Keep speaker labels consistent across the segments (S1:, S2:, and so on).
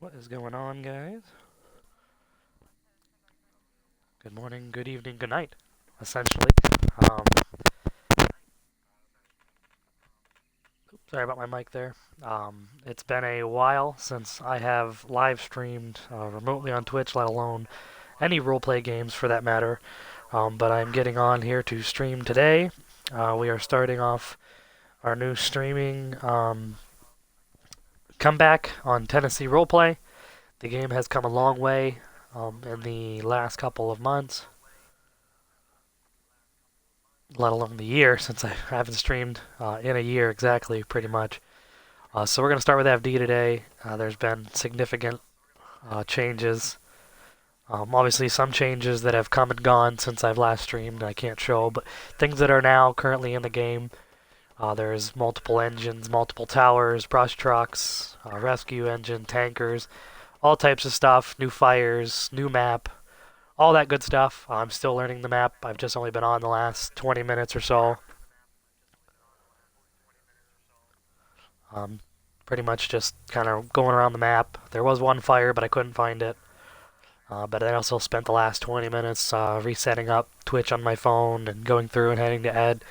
S1: What is going on, guys? Good morning, good evening, good night, essentially. Um, Sorry about my mic there. It's been a while since I have live streamed remotely on Twitch, let alone any roleplay games for that matter. But I'm getting on here to stream today. We are starting off our new streaming comeback on Tennessee Roleplay. The game has come a long way in the last couple of months, let alone the year, since I haven't streamed in a year exactly, pretty much. So we're going to start with FD today. There's been significant changes. Obviously, some changes that have come and gone since I've last streamed I can't show, but things that are now currently in the game. There's multiple engines, multiple towers, brush trucks, rescue engine, tankers, all types of stuff, new fires, new map, all that good stuff. I'm still learning the map. I've just only been on the last 20 minutes or so. Um, Pretty much just kind of going around the map. There was one fire, but I couldn't find it. But I also spent the last 20 minutes resetting up Twitch on my phone and going through and having to add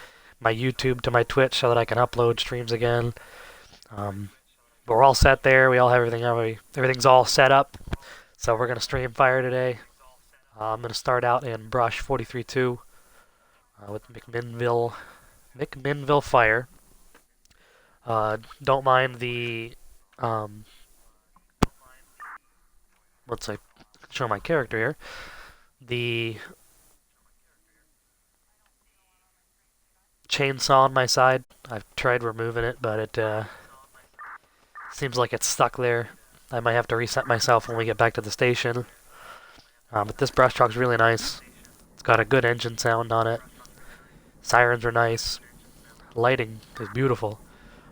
S1: my YouTube to my Twitch so that I can upload streams again. But we're all set there. We all have everything's all set up. So we're gonna stream fire today. I'm gonna start out in Brush 43-2 with McMinnville Fire. Don't mind the let's say show my character here. The chainsaw on my side. I've tried removing it, but it seems like it's stuck there. I might have to reset myself when we get back to the station. But this brush truck's really nice. It's got a good engine sound on it. Sirens are nice. Lighting is beautiful.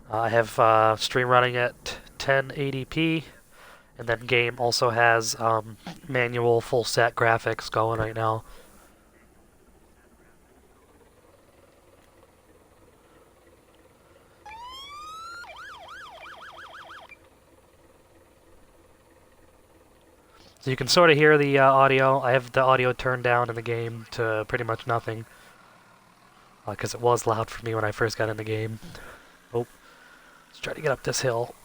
S1: I have stream running at 1080p, and then game also has manual full set graphics going right now. So you can sort of hear the audio. I have the audio turned down in the game to pretty much nothing, because it was loud for me when I first got in the game. Oh, let's try to get up this hill.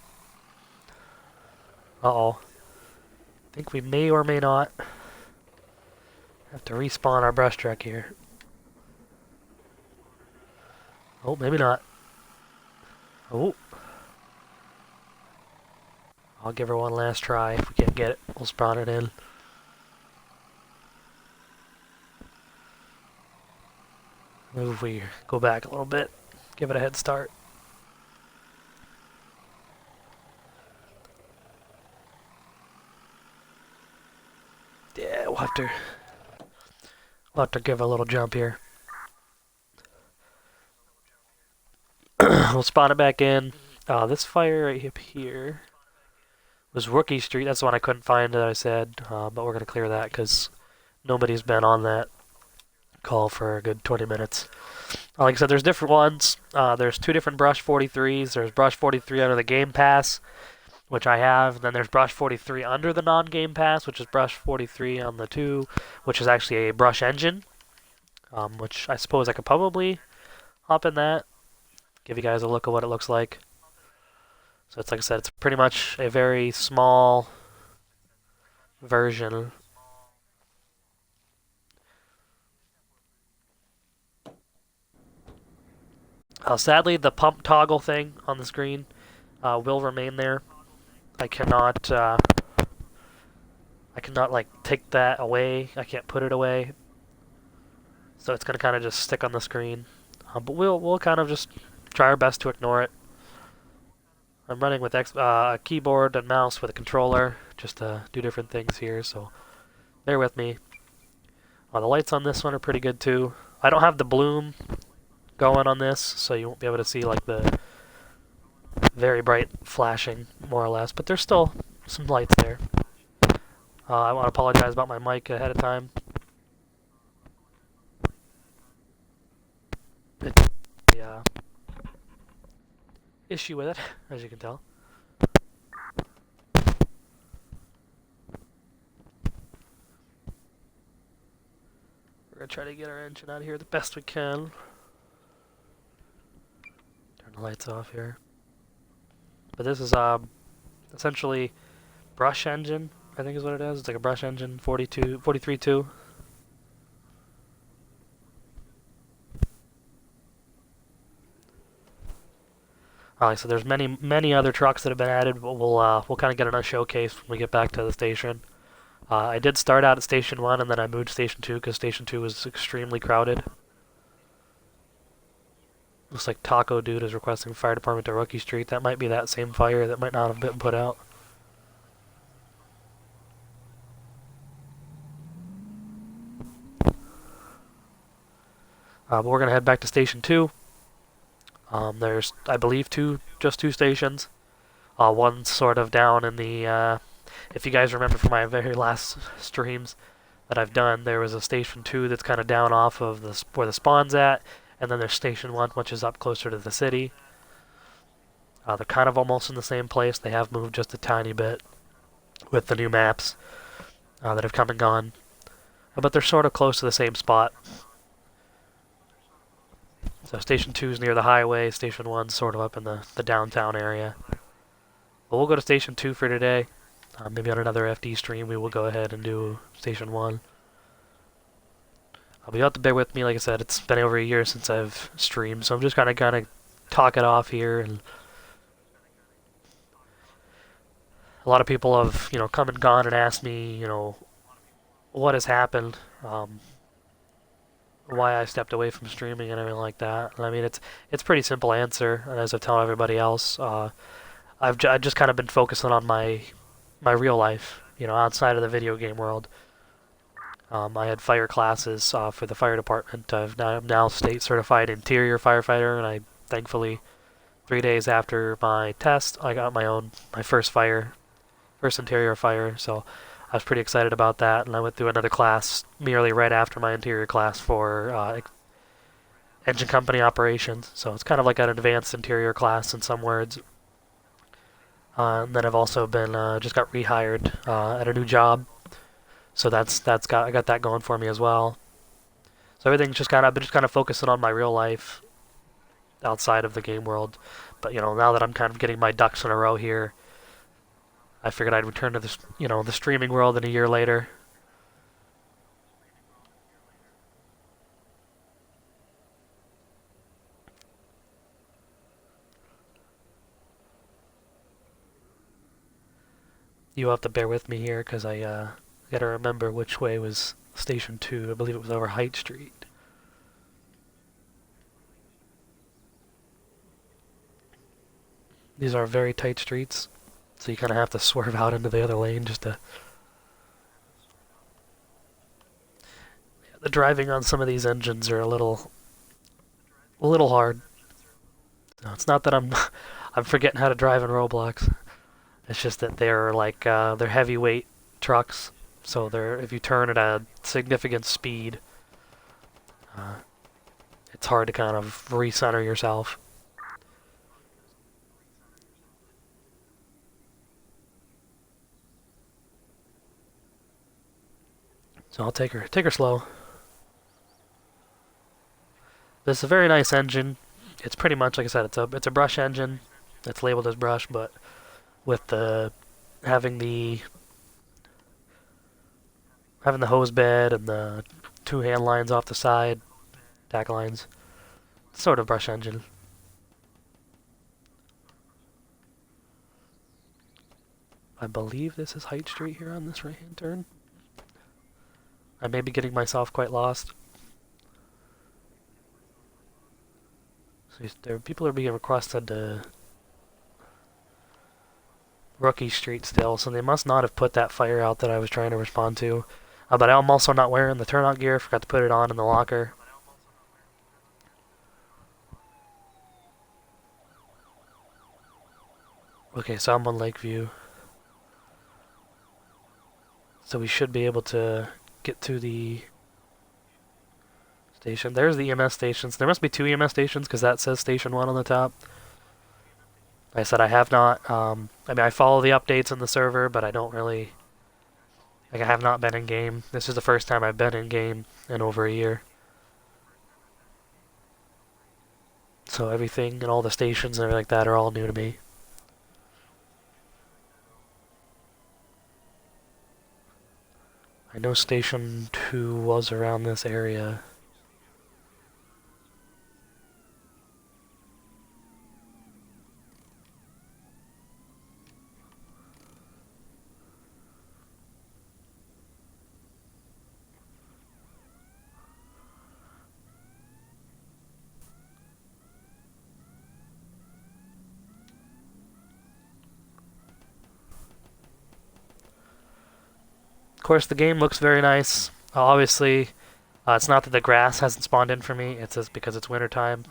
S1: Uh-oh. I think we may or may not have to respawn our brush truck here. Oh, maybe not. Oh. I'll give her one last try. If we can't get it, we'll spawn it in. Maybe if we go back a little bit, give it a head start. Yeah, we'll have to give a little jump here. We'll spawn it back in. This fire right up here was Rookie Street. That's the one I couldn't find that I said, but we're going to clear that because nobody's been on that call for a good 20 minutes. Like I said, there's different ones. There's two different Brush 43s. There's Brush 43 under the Game Pass, which I have. Then there's Brush 43 under the non-Game Pass, which is Brush 43 on the 2, which is actually a brush engine, which I suppose I could probably hop in that, give you guys a look at what it looks like. So it's like I said, it's pretty much a very small version. Sadly, the pump toggle thing on the screen will remain there. I cannot like take that away. I can't put it away. So it's gonna kind of just stick on the screen. But we'll kind of just try our best to ignore it. I'm running with a keyboard and mouse with a controller just to do different things here, so bear with me. The lights on this one are pretty good too. I don't have the bloom going on this, so you won't be able to see like the very bright flashing, more or less, but there's still some lights there. I want to apologize about my mic ahead of time. Yeah. Issue with it, as you can tell. going to try to get our engine out of here the best we can. Turn the lights off here. But this is essentially brush engine, I think is what it is. It's like a brush engine, 43.2. So there's many other trucks that have been added, but we'll kind of get on a showcase when we get back to the station. I did start out at Station 1, and then I moved to Station 2, because Station 2 was extremely crowded. Looks like Taco Dude is requesting fire department to Rookie Street. That might be that same fire that might not have been put out. But we're going to head back to Station 2. There's, I believe, just two stations. One's sort of down in the, if you guys remember from my very last streams that I've done, there was a Station 2 that's kind of down off of where the spawn's at, and then there's Station 1, which is up closer to the city. They're kind of almost in the same place. They have moved just a tiny bit with the new maps that have come and gone. But they're sort of close to the same spot. So Station 2 is near the highway, Station 1's sort of up in the downtown area. But we'll go to Station 2 for today. Maybe on another FD stream we will go ahead and do Station 1. But you'll have to bear with me, like I said, it's been over a year since I've streamed, so I'm just kind of talk it off here. And a lot of people have, come and gone and asked me, what has happened. Why I stepped away from streaming and everything like that. And I mean, it's a pretty simple answer, and as I've told everybody else, I've just kind of been focusing on my real life, outside of the video game world. I had fire classes for the fire department. I'm now state certified interior firefighter, and I thankfully 3 days after my test, I got my first interior fire. So I was pretty excited about that, and I went through another class merely right after my interior class for engine company operations. So it's kind of like an advanced interior class in some words. And then I've also been just got rehired at a new job, so I got that going for me as well. So everything's I've been just kind of focusing on my real life outside of the game world. But now that I'm kind of getting my ducks in a row here, I figured I'd return to the streaming world in a year later. You'll have to bear with me here, because I gotta remember which way was Station 2. I believe it was over Height Street. These are very tight streets, so you kind of have to swerve out into the other lane just to... The driving on some of these engines are a little hard. No, it's not that I'm forgetting how to drive in Roblox. It's just that they're they're heavyweight trucks, so if you turn at a significant speed, it's hard to kind of recenter yourself. So I'll take her slow. This is a very nice engine. It's pretty much, like I said, it's a brush engine. It's labeled as brush, but with having the hose bed and the two hand lines off the side, tack lines, sort of brush engine. I believe this is Height Street here on this right-hand turn. I may be getting myself quite lost. So people are being requested to Rookie Street still, so they must not have put that fire out that I was trying to respond to. But I'm also not wearing the turnout gear. Forgot to put it on in the locker. Okay, so I'm on Lakeview. So we should be able to get to the station. There's the EMS stations. There must be 2 EMS stations because that says Station 1 on the top. Like I said, I have not. I mean, I follow the updates in the server, but I don't really Like, I have not been in game. This is the first time I've been in game in over a year. So everything and all the stations and everything like that are all new to me. I know Station 2 was around this area. Of course, the game looks very nice. Obviously, it's not that the grass hasn't spawned in for me. It's just because it's wintertime.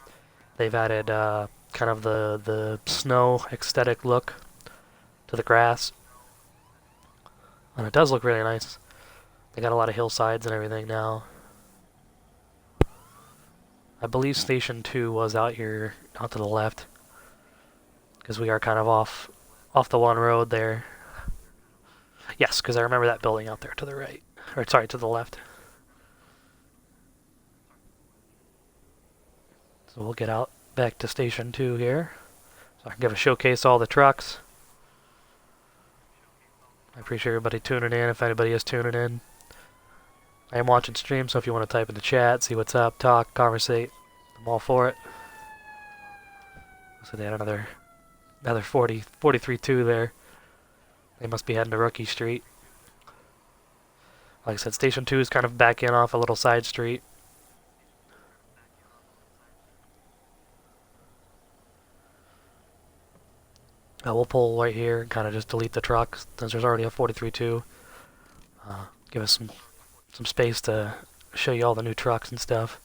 S1: They've added kind of the snow aesthetic look to the grass. And it does look really nice. They got a lot of hillsides and everything now. I believe Station 2 was out here, out to the left. Because we are kind of off the one road there. Yes, because I remember that building out there to the right. Or, sorry, to the left. So we'll get out back to Station 2 here. So I can give a showcase to all the trucks. I appreciate everybody tuning in, if anybody is tuning in. I am watching stream, so if you want to type in the chat, see what's up, talk, conversate, I'm all for it. So they had another 43-2 there. They must be heading to Rookie Street. Like I said, Station 2 is kind of back in off a little side street. We'll pull right here and kind of just delete the trucks, since there's already a 43-2. Give us some space to show you all the new trucks and stuff.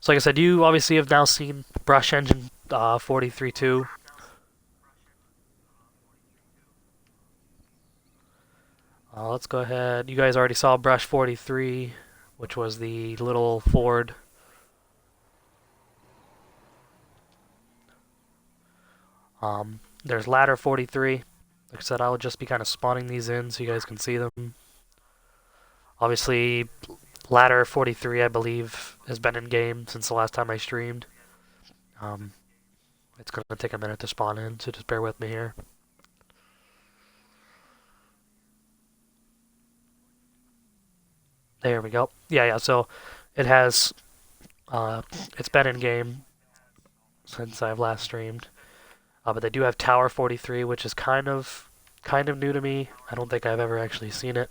S1: So like I said, you obviously have now seen Brush Engine 43-2. Let's go ahead. You guys already saw Brush 43, which was the little Ford. There's Ladder 43. Like I said, I will just be kind of spawning these in so you guys can see them. Obviously, Ladder 43, I believe, has been in game since the last time I streamed. It's going to take a minute to spawn in, so just bear with me here. There we go. Yeah, so it has, it's been in game since I've last streamed. But they do have Tower 43, which is kind of new to me. I don't think I've ever actually seen it.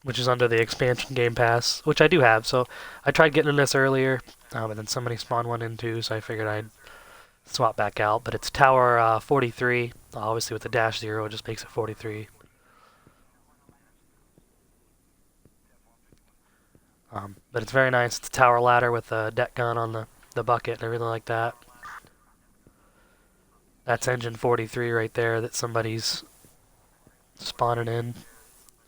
S1: Which is under the expansion Game Pass, which I do have. So I tried getting in this earlier, but then somebody spawned one in too, so I figured I'd swap back out. But it's Tower 43. Obviously with the -0, it just makes it 43. But it's very nice. It's a tower ladder with a deck gun on the bucket and everything like that. That's engine 43 right there that somebody's spawning in.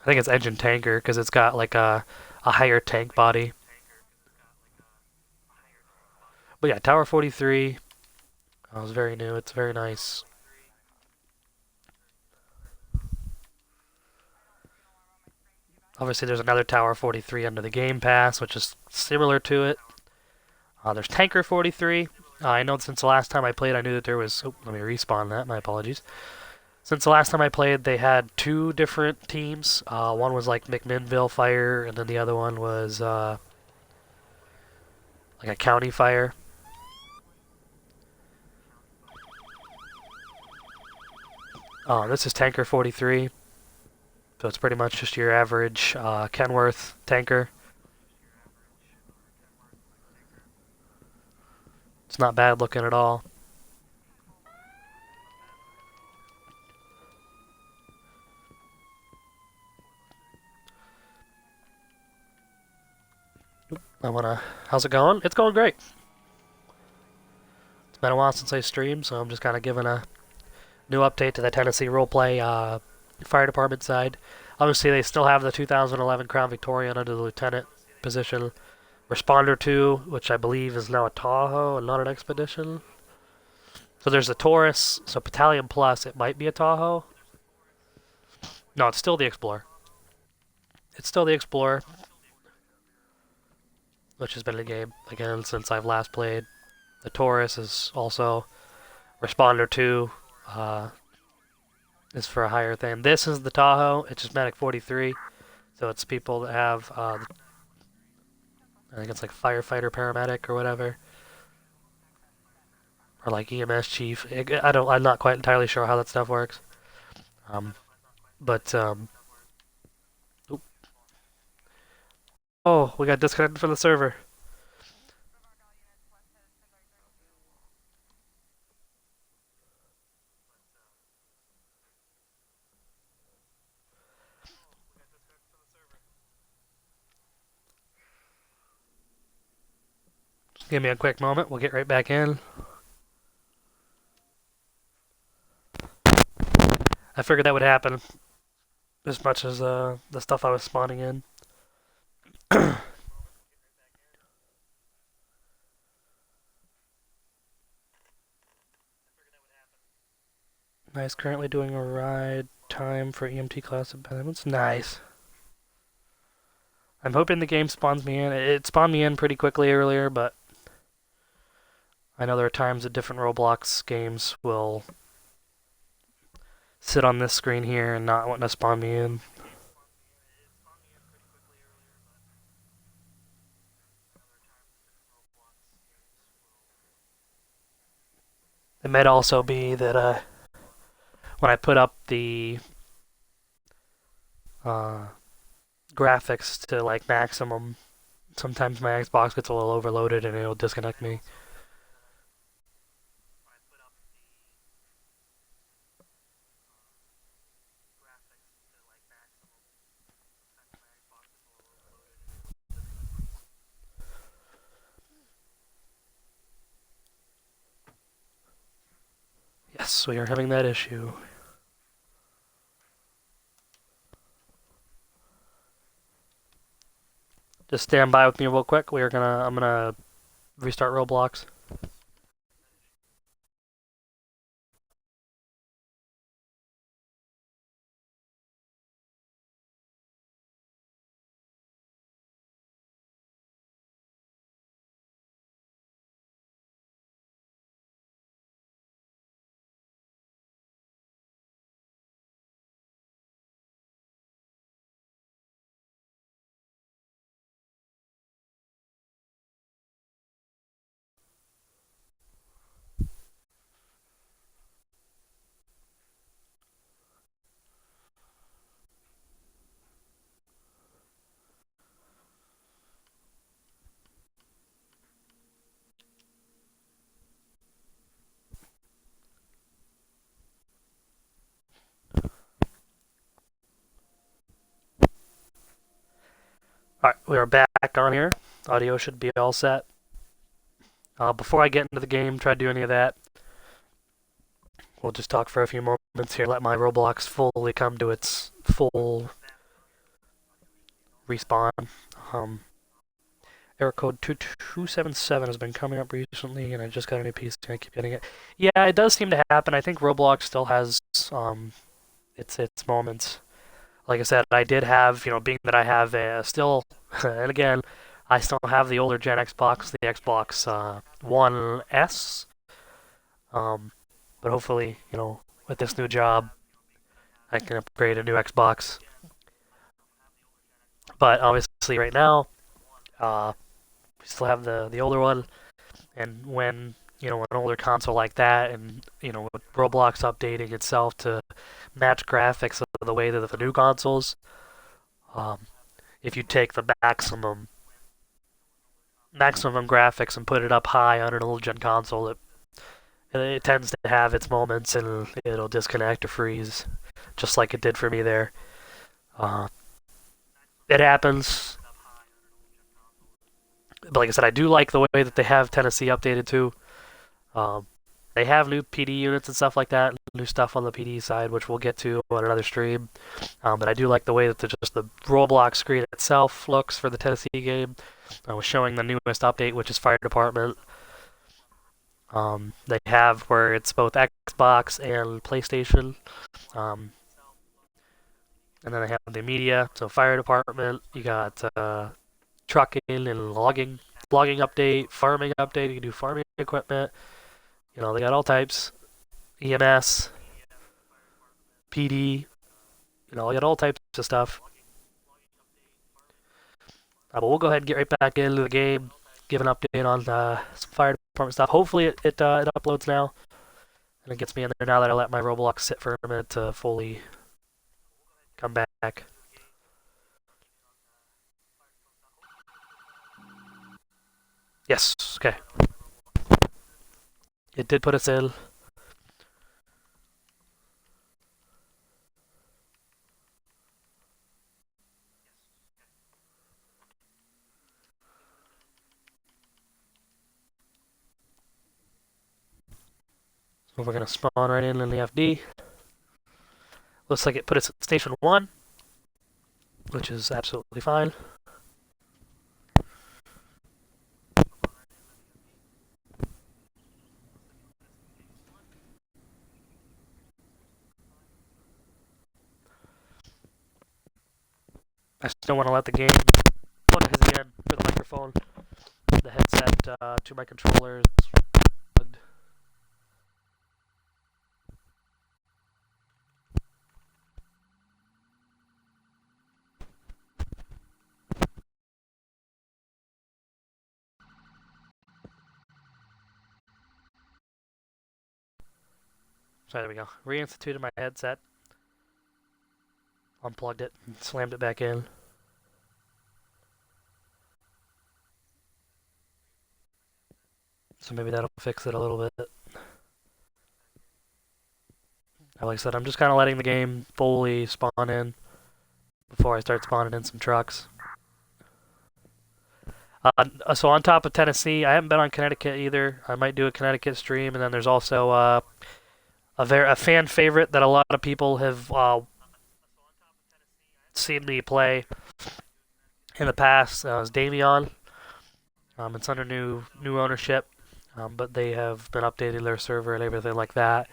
S1: I think it's engine tanker because it's got like a higher tank body. But yeah, Tower 43. It was very new. It's very nice. Obviously, there's another Tower 43 under the Game Pass, which is similar to it. There's Tanker 43. I know since the last time I played, I knew that there was... Oh, let me respawn that. My apologies. Since the last time I played, they had two different teams. One was like McMinnville Fire, and then the other one was like a county fire. This is Tanker 43. So it's pretty much just your average Kenworth tanker. It's not bad looking at all. How's it going? It's going great. It's been a while since I streamed, so I'm just kind of giving a new update to the Tennessee roleplay fire department side. Obviously, they still have the 2011 Crown Victoria under the lieutenant position. Responder 2, which I believe is now a Tahoe and not an Expedition. So So there's a Taurus. So Battalion Plus, it might be a Tahoe. No, it's still the Explorer. It's still the Explorer, which has been in the game again since I've last played. The Taurus is also Responder 2. Is for a higher thing. This is the Tahoe. It's just Medic 43. So it's people that have, I think it's like firefighter, paramedic, or whatever. Or like EMS chief. I'm not quite entirely sure how that stuff works. Um, but, oh, we got disconnected from the server. Just give me a quick moment. We'll get right back in. I figured that would happen as much as the stuff I was spawning in. Nice. Currently doing a ride time for EMT class abandonments. Nice. I'm hoping the game spawns me in. It spawned me in pretty quickly earlier, but I know there are times that different Roblox games will sit on this screen here and not want to spawn me in. It might also be that when I put up the graphics to like maximum, sometimes my Xbox gets a little overloaded and it'll disconnect me. Yes, we are having that issue. Just stand by with me real quick. I'm gonna restart Roblox. Alright, we are back on here. Audio should be all set. Before I get into the game, try to do any of that, we'll just talk for a few moments here. Let my Roblox fully come to its full respawn. Error code 2277 has been coming up recently, and I just got a new PC and I keep getting it. Yeah, it does seem to happen. I think Roblox still has its moments. Like I said, I did have, being that I have still, and again, I still have the older Gen Xbox, the Xbox One S. But hopefully, with this new job, I can upgrade a new Xbox. But obviously, right now, we still have the older one. And when an older console like that, and with Roblox updating itself to match graphics of the way that the new consoles, if you take the maximum graphics and put it up high on an old gen console, it tends to have its moments and it'll disconnect or freeze, just like it did for me there. It happens. But like I said, I do like the way that they have Tennessee updated too. They have new PD units and stuff like that, new stuff on the PD side, which we'll get to on another stream. But I do like the way that just the Roblox screen itself looks for the Tennessee game. I was showing the newest update, which is Fire Department. They have where it's both Xbox and PlayStation. Um, and then they have the media, so fire department. You got trucking and logging update, farming update. You can do farming equipment. They got all types. EMS, PD. They got all types of stuff. But we'll go ahead and get right back into the game, give an update on some fire department stuff. Hopefully it uploads now and it gets me in there now that I let my Roblox sit for a minute to fully come back. Yes, okay. It did put us in. So we're going to spawn right in the FD. Looks like it put us at Station 1, which is absolutely fine. I still want to let the game apologize again for the microphone. The headset to my controllers plugged. So there we go. Reinstituted my headset. Unplugged it and slammed it back in. So maybe that'll fix it a little bit. Like I said, I'm just kind of letting the game fully spawn in before I start spawning in some trucks. So on top of Tennessee, I haven't been on Connecticut either. I might do a Connecticut stream, and then there's also a fan favorite that a lot of people have seen me play in the past. Is Davion. It's under new ownership, but they have been updating their server and everything like that,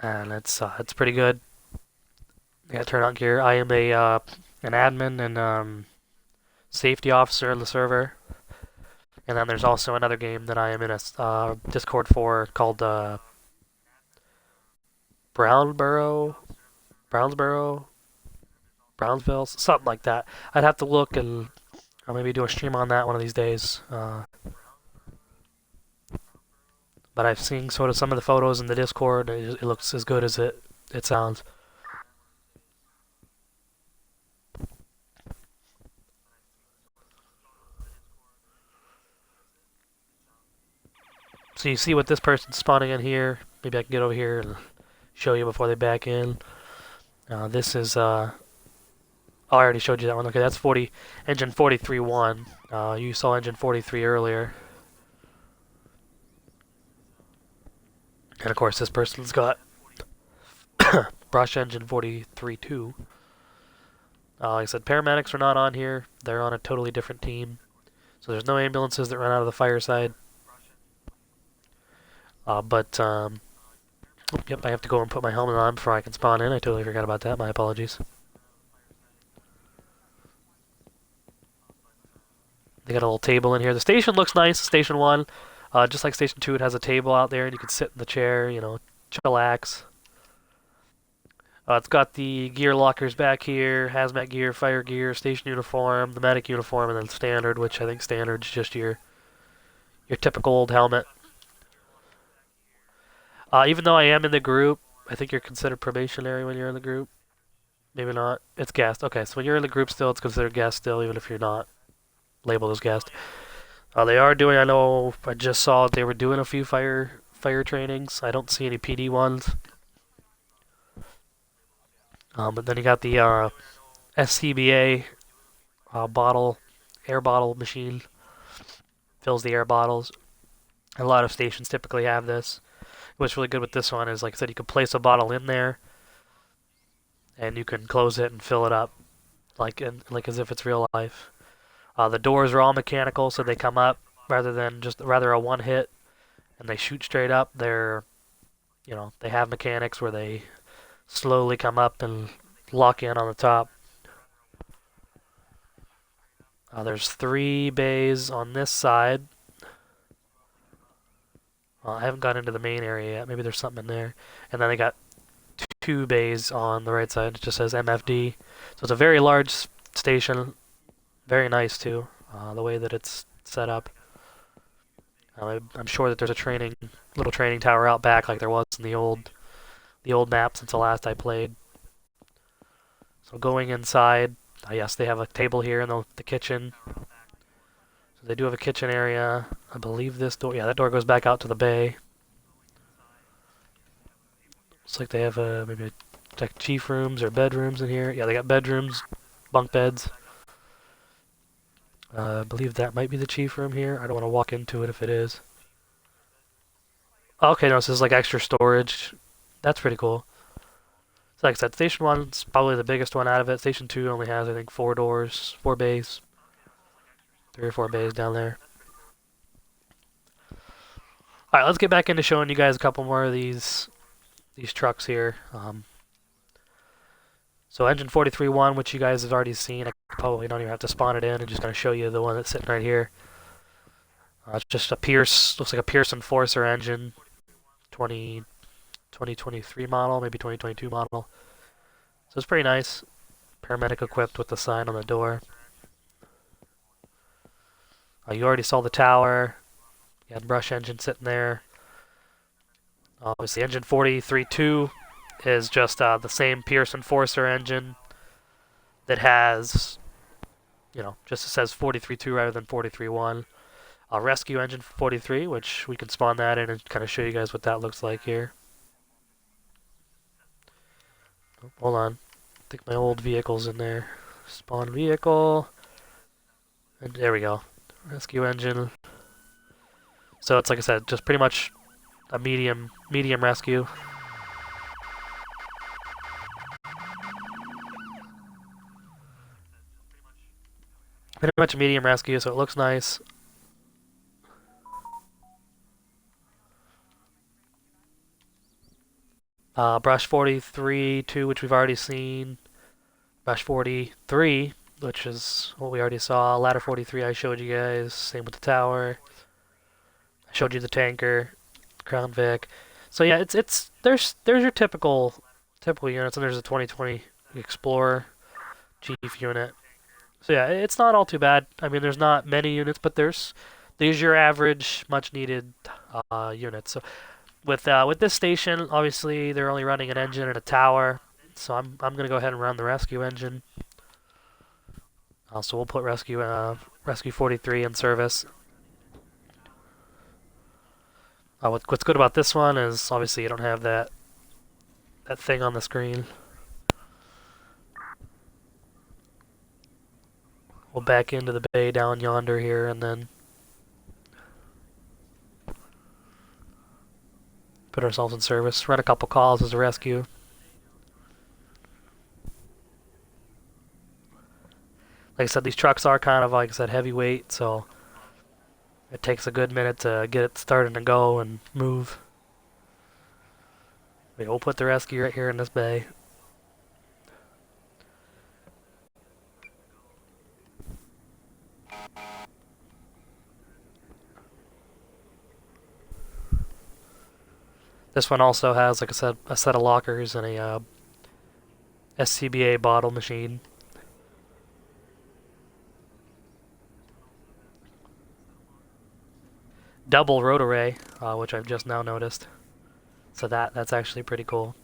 S1: and it's pretty good. They got turnout gear. I am an admin and safety officer in the server. And then there's also another game that I am in a Discord for called Brownsville, something like that. I'd have to look and I'll maybe do a stream on that one of these days. But I've seen sort of some of the photos in the Discord. It looks as good as it sounds. So you see what this person's spawning in here. Maybe I can get over here and show you before they back in. This is oh, I already showed you that one. Okay, that's engine 43.1. You saw engine 43 earlier. And of course, this person's got brush engine 43.2. Like I said, paramedics are not on here. They're on a totally different team. So there's no ambulances that run out of the fire side. Yep, I have to go and put my helmet on before I can spawn in. I totally forgot about that. My apologies. They got a little table in here. The station looks nice, Station 1. Just like Station 2, it has a table out there, and you can sit in the chair, chillax. It's got the gear lockers back here, hazmat gear, fire gear, station uniform, the medic uniform, and then standard, which I think standard is just your typical old helmet. Even though I am in the group, I think you're considered probationary when you're in the group. Maybe not. It's guest. Okay, so when you're in the group still, it's considered guest still, even if you're not labeled as guest. They are doing, I know, I just saw they were doing a few fire trainings. I don't see any PD ones. But then you got the SCBA air bottle machine. Fills the air bottles. A lot of stations typically have this. What's really good with this one is, like I said, you can place a bottle in there, and you can close it and fill it up, like as if it's real life. The doors are all mechanical, so they come up rather a one hit, and they shoot straight up. They have mechanics where they slowly come up and lock in on the top. There's 3 bays on this side. I haven't got into the main area yet. Maybe there's something in there. And then they got 2 bays on the right side. It just says MFD. So it's a very large station. Very nice too. The way that it's set up. I'm sure that there's a little training tower out back, like there was in the old map since the last I played. So going inside, yes, they have a table here in the kitchen. So they do have a kitchen area. I believe this door, yeah, that door goes back out to the bay. Looks like they have maybe like chief rooms or bedrooms in here. Yeah, they got bedrooms, bunk beds. I believe that might be the chief room here. I don't want to walk into it if it is. Okay, no, so this is like extra storage. That's pretty cool. So like I said, Station 1's probably the biggest one out of it. Station 2 only has, I think, 4 doors, 4 bays. 3 or 4 bays down there. Alright, let's get back into showing you guys a couple more of these trucks here. So engine 43-1, which you guys have already seen. I probably don't even have to spawn it in. I'm just going to show you the one that's sitting right here. It's just a Pierce, looks like a Pierce Enforcer engine. 2023 model, maybe 2022 model. So it's pretty nice. Paramedic equipped with the sign on the door. You already saw the tower. You had brush engine sitting there. Obviously, engine 43.2 is just the same Pierce Enforcer engine that has, just it says 43.2 rather than 43.1. Rescue engine 43, which we can spawn that in and kind of show you guys what that looks like here. Oh, hold on. I think my old vehicle's in there. Spawn vehicle. And there we go. Rescue engine. So it's like I said, just pretty much a medium rescue. Pretty much a medium rescue, so it looks nice. Brush 43.2, which we've already seen. Brush 43, which is what we already saw. Ladder 43 I showed you guys. Same with the tower. I showed you the tanker, Crown Vic. So yeah, there's your typical units, and there's a 2020 Explorer Chief unit. So yeah, it's not all too bad. I mean, there's not many units, but there's your average, much needed units. So with this station, obviously they're only running an engine and a tower. So I'm gonna go ahead and run the rescue engine. So we'll put rescue 43 in service. What's good about this one is obviously you don't have that thing on the screen. We'll back into the bay down yonder here and then put ourselves in service. Run a couple calls as a rescue. Like I said, these trucks are kind of, like I said, heavyweight, so it takes a good minute to get it started to go and move. We'll put the rescue right here in this bay. This one also has, like I said, a set of lockers and a SCBA bottle machine. Double road array, which I've just now noticed. So that's actually pretty cool.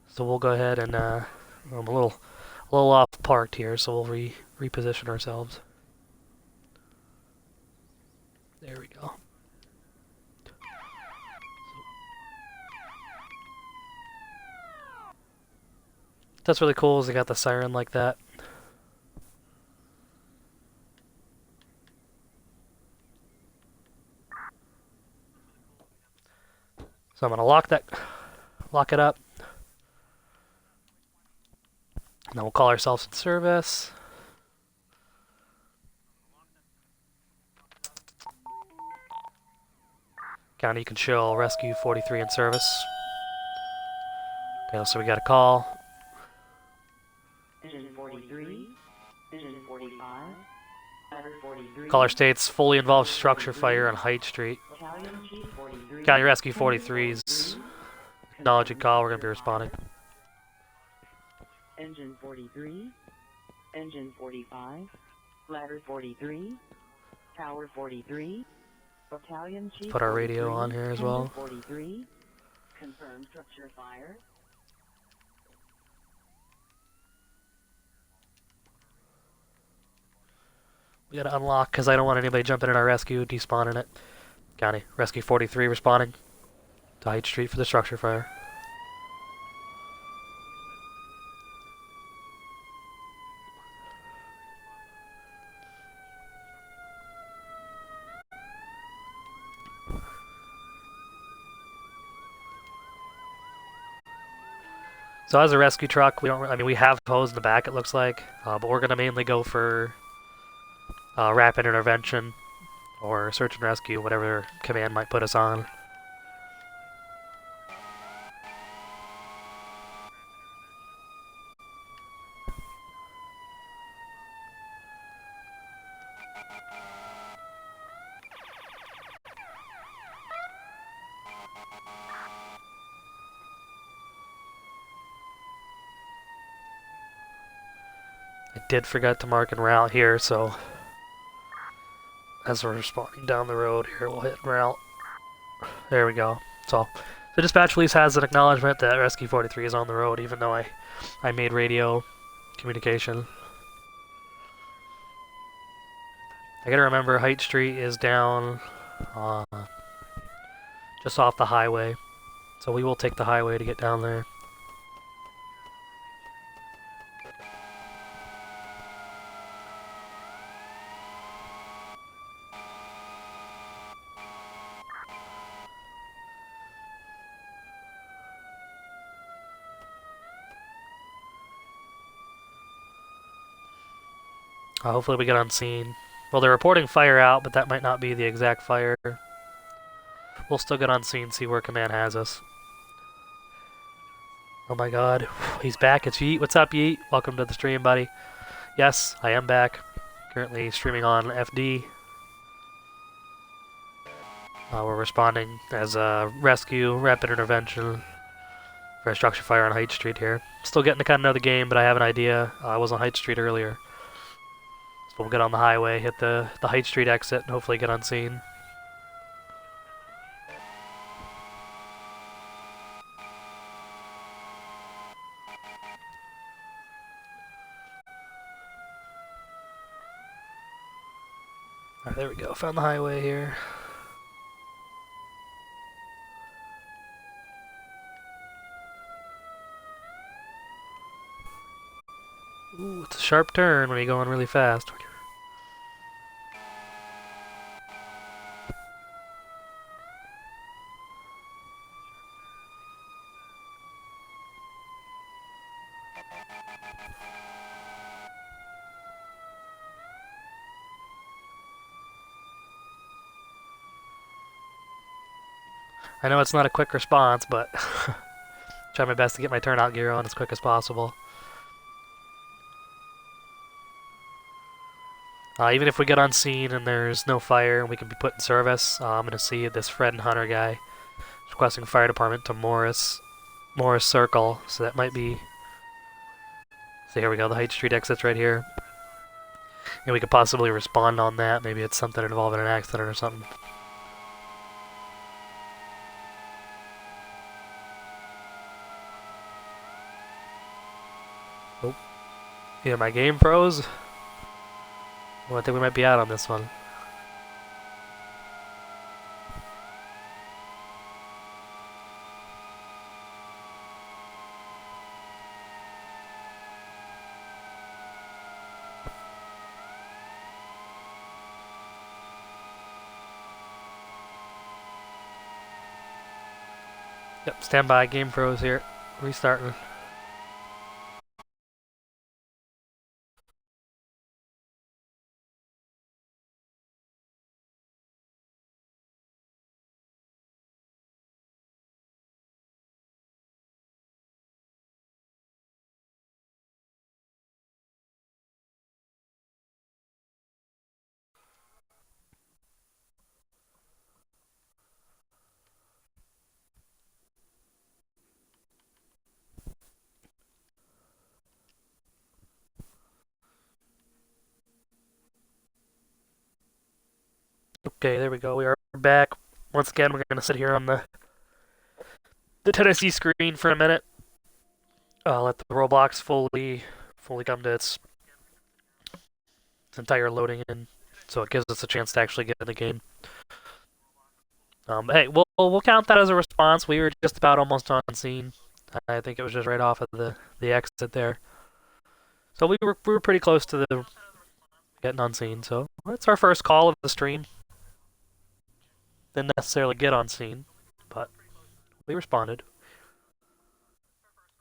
S1: So we'll go ahead and I'm a little off parked here, so we'll reposition ourselves. There we go. That's really cool is they got the siren like that. So I'm gonna lock it up. And then we'll call ourselves in service. County, you can chill. Rescue 43 in service. Okay, so we got a call.
S2: Engine 43, Engine 45, Ladder 43.
S1: Caller states fully involved structure fire on Height Street.
S2: Battalion Chief 43.
S1: County Rescue 43's acknowledging call. We're going to be responding.
S2: Engine 43, Engine 45, Ladder 43, Tower 43, Battalion Chief.
S1: Put our radio on here as well.
S2: 43, confirmed structure fire.
S1: We gotta unlock because I don't want anybody jumping in our rescue, despawning it. County Rescue 43 responding to Height Street for the structure fire. So as a rescue truck, we have hose in the back, it looks like, but we're gonna mainly go for rapid intervention or search and rescue, whatever command might put us on. I did forget to mark en route here, so as we're responding down the road here, we'll hit en route. There we go. So the dispatch police has an acknowledgement that Rescue 43 is on the road, even though I made radio communication. I gotta remember Height Street is down just off the highway, so we will take the highway to get down there. Hopefully we get unseen. Well, they're reporting fire out, but that might not be the exact fire. We'll still get unseen, see where command has us. Oh my god, he's back. It's Yeet. What's up, Yeet? Welcome to the stream, buddy. Yes, I am back. Currently streaming on FD. We're responding as a rescue, rapid intervention for a structure fire on Height Street here. Still getting to kind of know the game, but I have an idea. I was on Height Street earlier. So we'll get on the highway, hit the Height Street exit, and hopefully get unseen. Alright, there we go. Found the highway here. Ooh, it's a sharp turn when you're going really fast. I know it's not a quick response, but try my best to get my turnout gear on as quick as possible. Even if we get unseen and there's no fire and we can be put in service, I'm going to see this Fred and Hunter guy requesting fire department to Morris Circle, so that might be... So here we go, the Height Street exit's right here. And we could possibly respond on that, maybe it's something involving an accident or something. Oh, either my game froze. Well, I think we might be out on this one. Yep, stand by, game froze here. Restarting. Okay, there we go. We are back. Once again, we're gonna sit here on the Tennessee screen for a minute. Let the Roblox fully come to its entire loading in, so it gives us a chance to actually get in the game. Hey, we'll count that as a response. We were just about almost on scene. I think it was just right off of the exit there. So we were pretty close to the getting on scene. So that's our first call of the stream. Didn't necessarily get on scene, but we responded.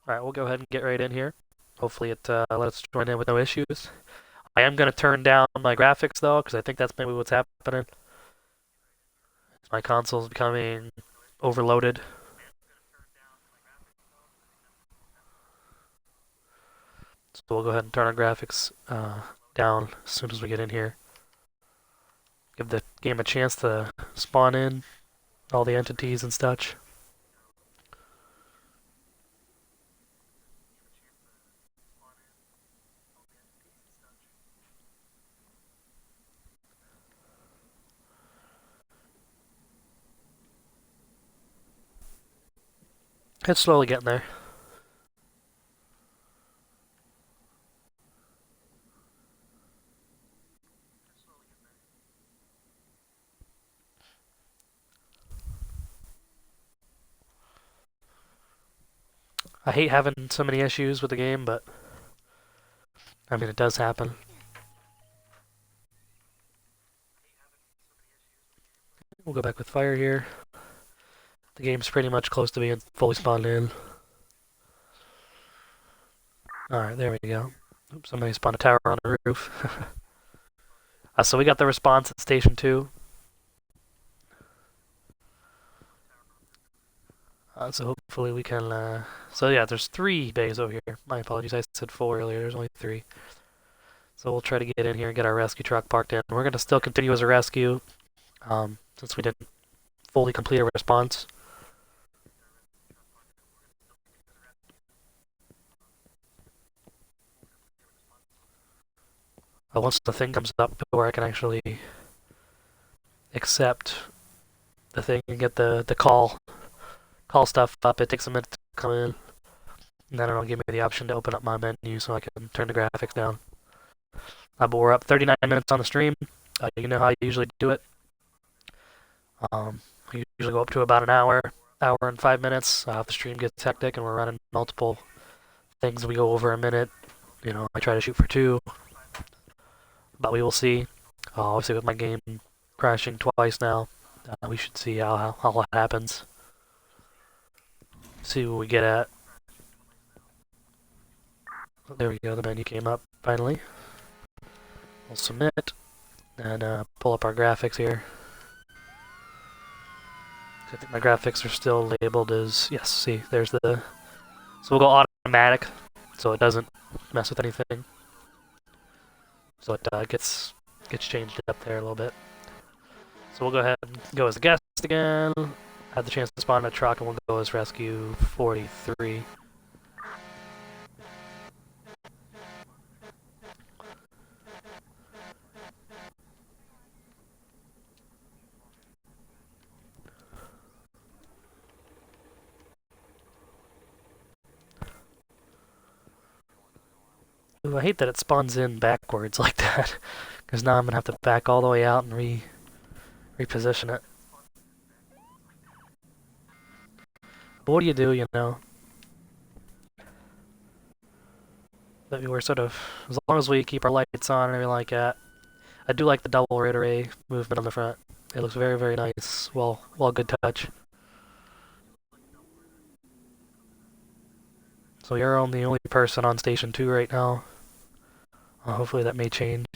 S1: All right, we'll go ahead and get right in here. Hopefully it lets us join in with no issues. I am going to turn down my graphics though, because I think that's maybe what's happening. My console's becoming overloaded. So we'll go ahead and turn our graphics down as soon as we get in here. Give the game a chance to spawn in all the entities and such. It's slowly getting there. I hate having so many issues with the game, but I mean, it does happen. We'll go back with fire here. The game's pretty much close to being fully spawned in. Alright, there we go. Oops, somebody spawned a tower on the roof. So we got the response at Station 2. So hopefully we can... So yeah, there's 3 bays over here. My apologies, I said 4 earlier. There's only 3. So we'll try to get in here and get our rescue truck parked in. We're going to still continue as a rescue, since we didn't fully complete a response. Once the thing comes up where I can actually accept the thing and get the call stuff up, it takes a minute to come in. And then it'll give me the option to open up my menu so I can turn the graphics down. But we're up 39 minutes on the stream. You know how I usually do it. We usually go up to about an hour and 5 minutes. If the stream gets hectic and we're running multiple things, we go over a minute. You know, I try to shoot for 2, but we will see. Obviously, with my game crashing twice now, we should see how it happens. See what we get at. There we go, the menu came up finally. We'll submit and pull up our graphics here. I think my graphics are still labeled as, yes, see, there's the... So we'll go automatic, so it doesn't mess with anything. So it gets changed up there a little bit. So we'll go ahead and go as a guest again. Have the chance to spawn a truck, and we'll go as Rescue 43. Ooh, I hate that it spawns in backwards like that, because now I'm going to have to back all the way out and reposition it. But what do, you know? But we're sort of, as long as we keep our lights on and everything like that. I do like the double red array movement on the front. It looks very, very nice. Well, good touch. So you're only the only person on Station 2 right now. Hopefully that may change.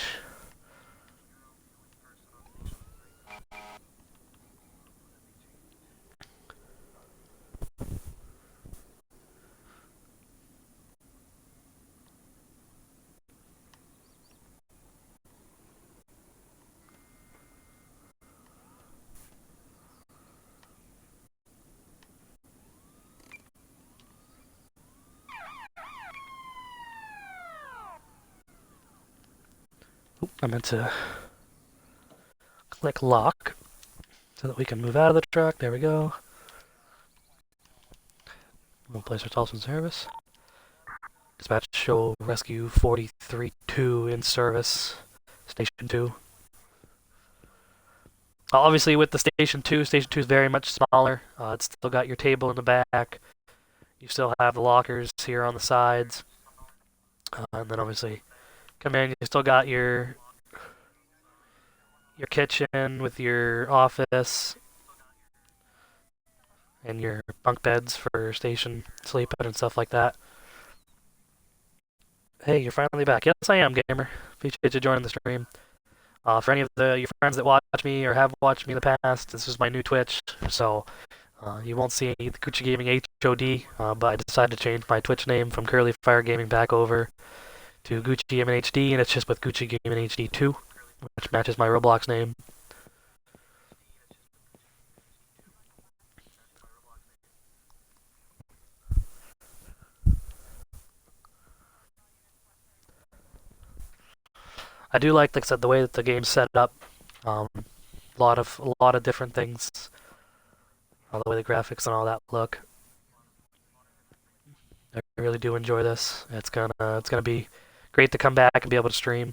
S1: Oop, I meant to click lock. so that we can move out of the truck. There we go. We'll place ourselves in service. Dispatch show rescue 43-2 in service. Station 2. Obviously, with the Station 2 is very much smaller. It's still got your table in the back. You still have the lockers here on the sides. And then obviously, come in, you still got your kitchen with your office and your bunk beds for station sleeping and stuff like that. Hey, you're finally back. Yes, I am, gamer. Appreciate you joining the stream. For any of your friends that watch me or have watched me in the past, this is my new Twitch, so you won't see the Gucci Gaming HOD, but I decided to change my Twitch name from Curly Fire Gaming back over to Gucci Gaming HD, and it's just with Gucci Gaming HD 2, which matches my Roblox name. I do like I said, the way that the game's set up. A lot of different things. The way the graphics and all that look. I really do enjoy this. It's gonna be great to come back and be able to stream.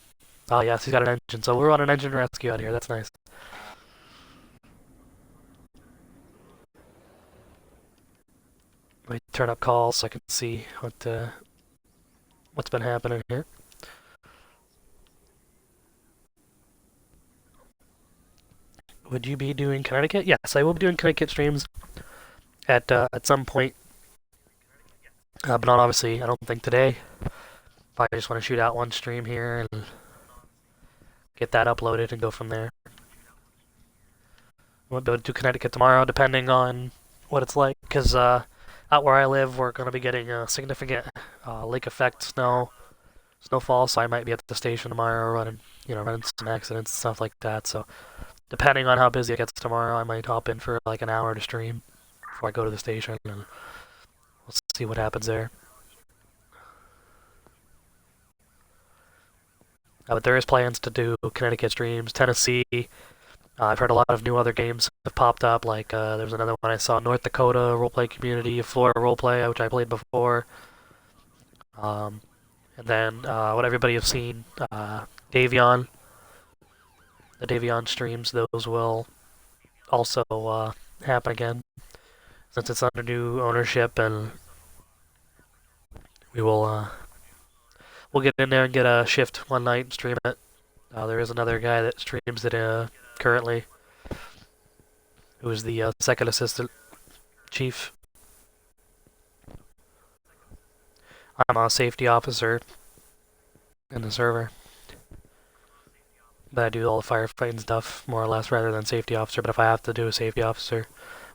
S1: Oh yes, he's got an engine. So we're on an engine rescue out here. That's nice. Let me turn up calls so I can see what's been happening here. Would you be doing Connecticut? Yes, I will be doing Connecticut streams at some point, but not obviously. I don't think today. Probably just want to shoot out one stream here and get that uploaded and go from there. I might be able to do Connecticut tomorrow, depending on what it's like, because out where I live, we're going to be getting a significant lake effect snowfall, so I might be at the station tomorrow running some accidents and stuff like that. So depending on how busy it gets tomorrow, I might hop in for like an hour to stream before I go to the station, and we'll see what happens there. But there is plans to do Connecticut streams. Tennessee, I've heard a lot of new other games have popped up. Like there's another one I saw, North Dakota roleplay community, Florida roleplay, which I played before. And then what everybody has seen, Davion, the Davion streams, those will also happen again since it's under new ownership, and we'll get in there and get a shift one night and stream it. There is another guy that streams it currently, who is the second assistant chief. I'm a safety officer in the server, but I do all the firefighting stuff more or less rather than safety officer. But if I have to do a safety officer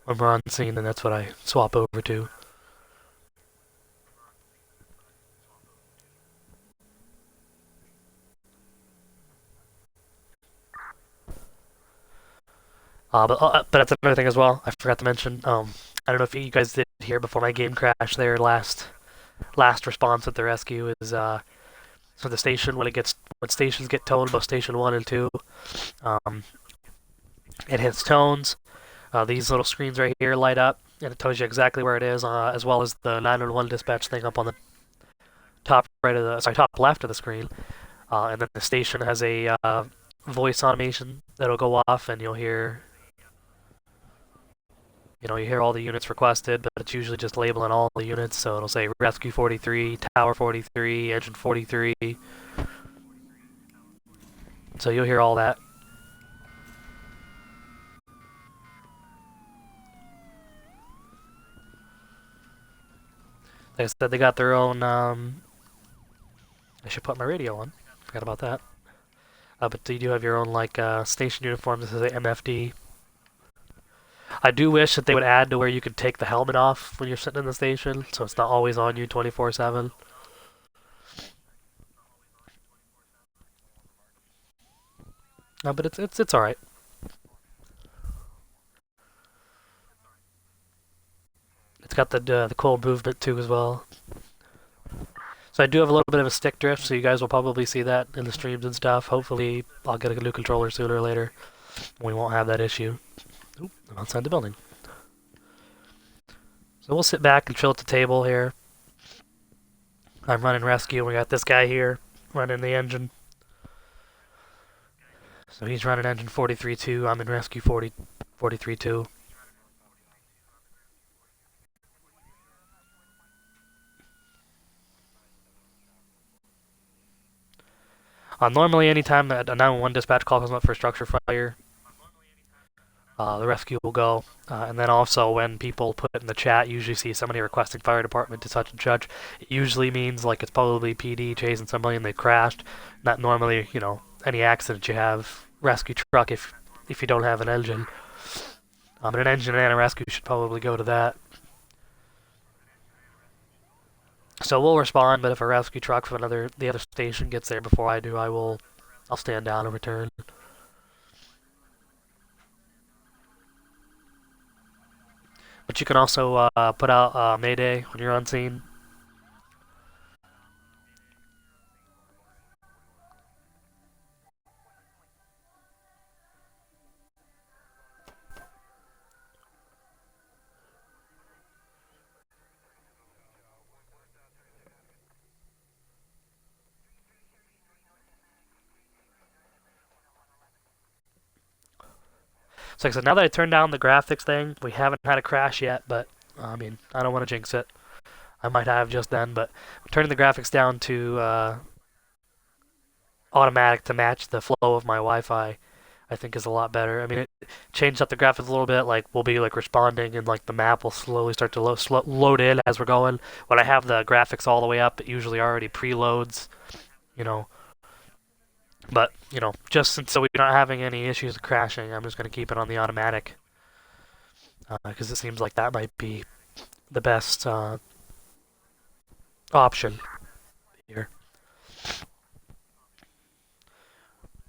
S1: when we're on scene, then that's what I swap over to. But that's another thing as well. I forgot to mention. I don't know if you guys did hear before my game crashed. Their last response at the rescue is so the station when stations get toned, both station 1 and 2, it hits tones. These little screens right here light up, and it tells you exactly where it is, as well as the 911 dispatch thing up on the top left of the screen. And then the station has a voice automation that'll go off, and you'll hear all the units requested, but it's usually just labeling all the units, so it'll say Rescue 43, Tower 43, Engine 43. So you'll hear all that. Like I said, they got their own, I should put my radio on. Forgot about that. But you do have your own, station uniform. This is a MFD. I do wish that they would add to where you could take the helmet off when you're sitting in the station, so it's not always on you 24/7. But it's all right. It's got the cool movement too as well. So I do have a little bit of a stick drift, so you guys will probably see that in the streams and stuff. Hopefully, I'll get a new controller sooner or later. We won't have that issue. Oop, I'm outside the building. So we'll sit back and chill at the table here. I'm running rescue. We got this guy here running the engine. So he's running engine 43.2. I'm in rescue 43.2. Normally, anytime a 911 dispatch call comes up for a structure fire, the rescue will go. And then also when people put in the chat, usually see somebody requesting fire department to such and such, it usually means like it's probably PD chasing somebody and they crashed. Not normally, any accident you have, rescue truck if you don't have an engine. But an engine and a rescue should probably go to that. So we'll respond, but if a rescue truck from the other station gets there before I do, I'll stand down and return. But you can also put out Mayday when you're on scene. So like I said, now that I turned down the graphics thing, we haven't had a crash yet, but I mean, I don't want to jinx it. I might have just then, but turning the graphics down to automatic to match the flow of my Wi-Fi, I think is a lot better. I mean, it changed up the graphics a little bit. Like we'll be like responding, and like the map will slowly start to load in as we're going. When I have the graphics all the way up, it usually already preloads, you know. But just so we're not having any issues with crashing, I'm just going to keep it on the automatic because it seems like that might be the best option here.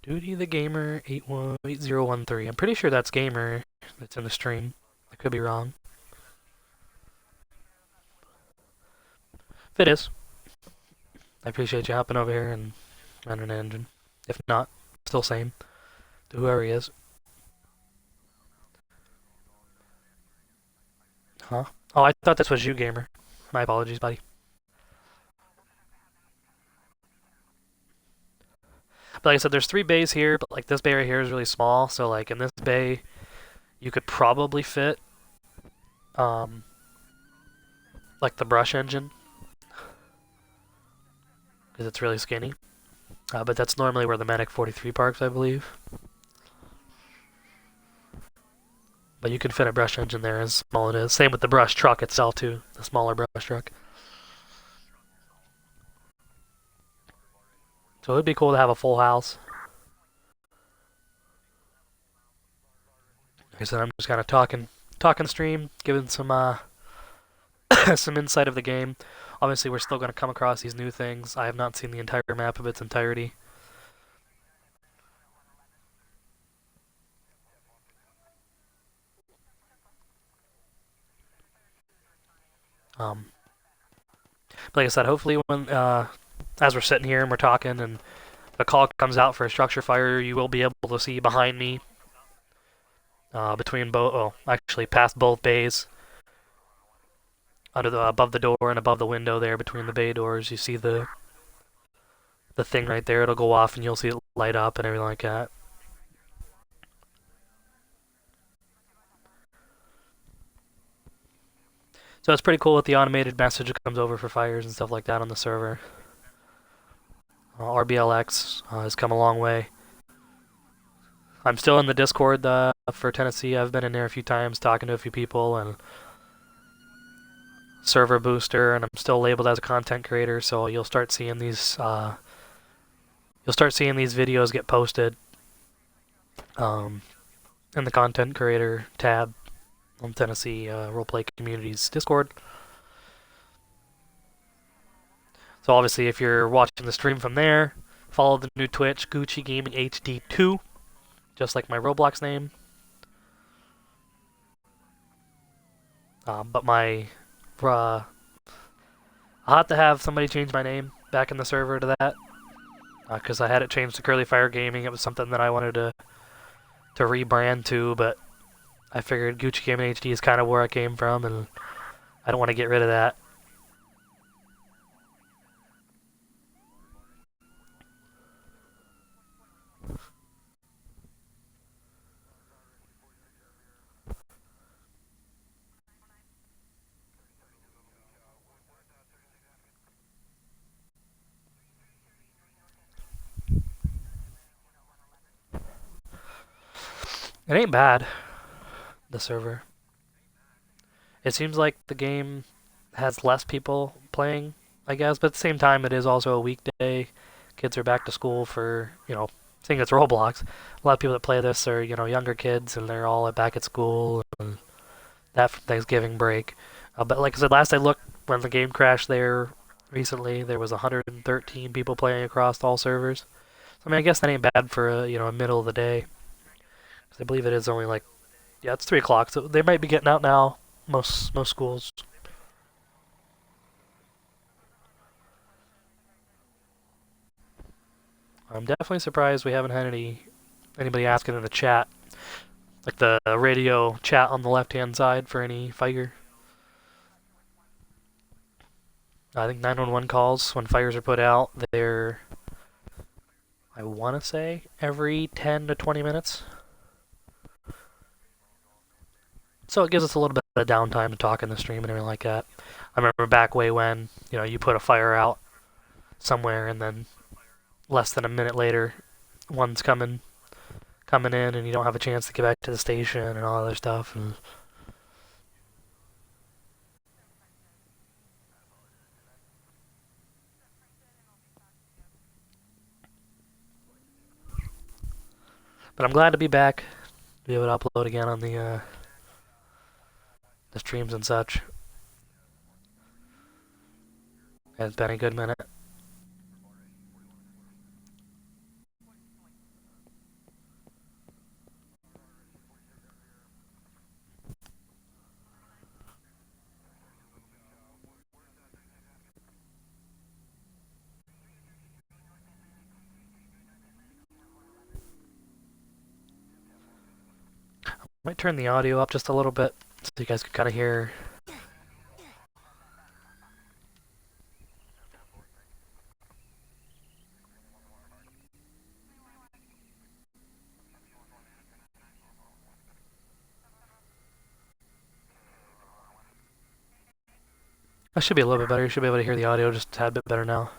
S1: Duty the Gamer 8013. I'm pretty sure that's Gamer that's in the stream. I could be wrong. If it is, I appreciate you hopping over here and running an engine. If not, still same to whoever he is. Huh? Oh, I thought this was you, Gamer. My apologies, buddy. But like I said, there's 3 bays here, but like this bay right here is really small. So like in this bay, you could probably fit like the brush engine because it's really skinny. But that's normally where the Medic 43 parks, I believe. But you can fit a brush engine there as small it is. Same with the brush truck itself too, the smaller brush truck. So it'd be cool to have a full house. Like I said, I'm just kind of talking stream, giving some some insight of the game. Obviously, we're still going to come across these new things. I have not seen the entire map of its entirety. But like I said, hopefully when as we're sitting here and we're talking and the call comes out for a structure fire, you will be able to see behind me between both, well, actually past both bays, above the door and above the window there between the bay doors. You see the thing right there. It'll go off and you'll see it light up and everything like that. So it's pretty cool with the automated message that comes over for fires and stuff like that on the server. RBLX has come a long way. I'm still in the Discord for Tennessee. I've been in there a few times talking to a few people and server booster, and I'm still labeled as a content creator. So you'll start seeing these videos get posted in the content creator tab on Tennessee Roleplay Community's Discord. So obviously, if you're watching the stream from there, follow the new Twitch, Gucci Gaming HD2, just like my Roblox name. But I'll have to have somebody change my name back in the server to that, because I had it changed to Curly Fire Gaming. It was something that I wanted to rebrand to, but I figured Gucci Gaming HD is kind of where I came from, and I don't want to get rid of that. It ain't bad, the server. It seems like the game has less people playing, I guess, but at the same time, it is also a weekday. Kids are back to school for, seeing it's Roblox. A lot of people that play this are, younger kids, and they're all back at school, and that Thanksgiving break. But like I said, last I looked, when the game crashed there recently, there was 113 people playing across all servers. So, I mean, I guess that ain't bad for a middle of the day. 'Cause I believe it is only like, yeah, it's 3 o'clock, so they might be getting out now. Most schools. I'm definitely surprised we haven't had anybody asking in the chat, like the radio chat on the left hand side for any fire. I think 911 calls when fires are put out, they're, I want to say, every 10 to 20 minutes. So it gives us a little bit of downtime to talk in the stream and everything like that. I remember back way when, you put a fire out somewhere and then less than a minute later, one's coming in and you don't have a chance to get back to the station and all other stuff. But I'm glad to be back, be able to upload again on the streams and such. It's been a good minute. Might turn the audio up just a little bit so you guys can kind of hear. That should be a little bit better. You should be able to hear the audio just a tad bit better now.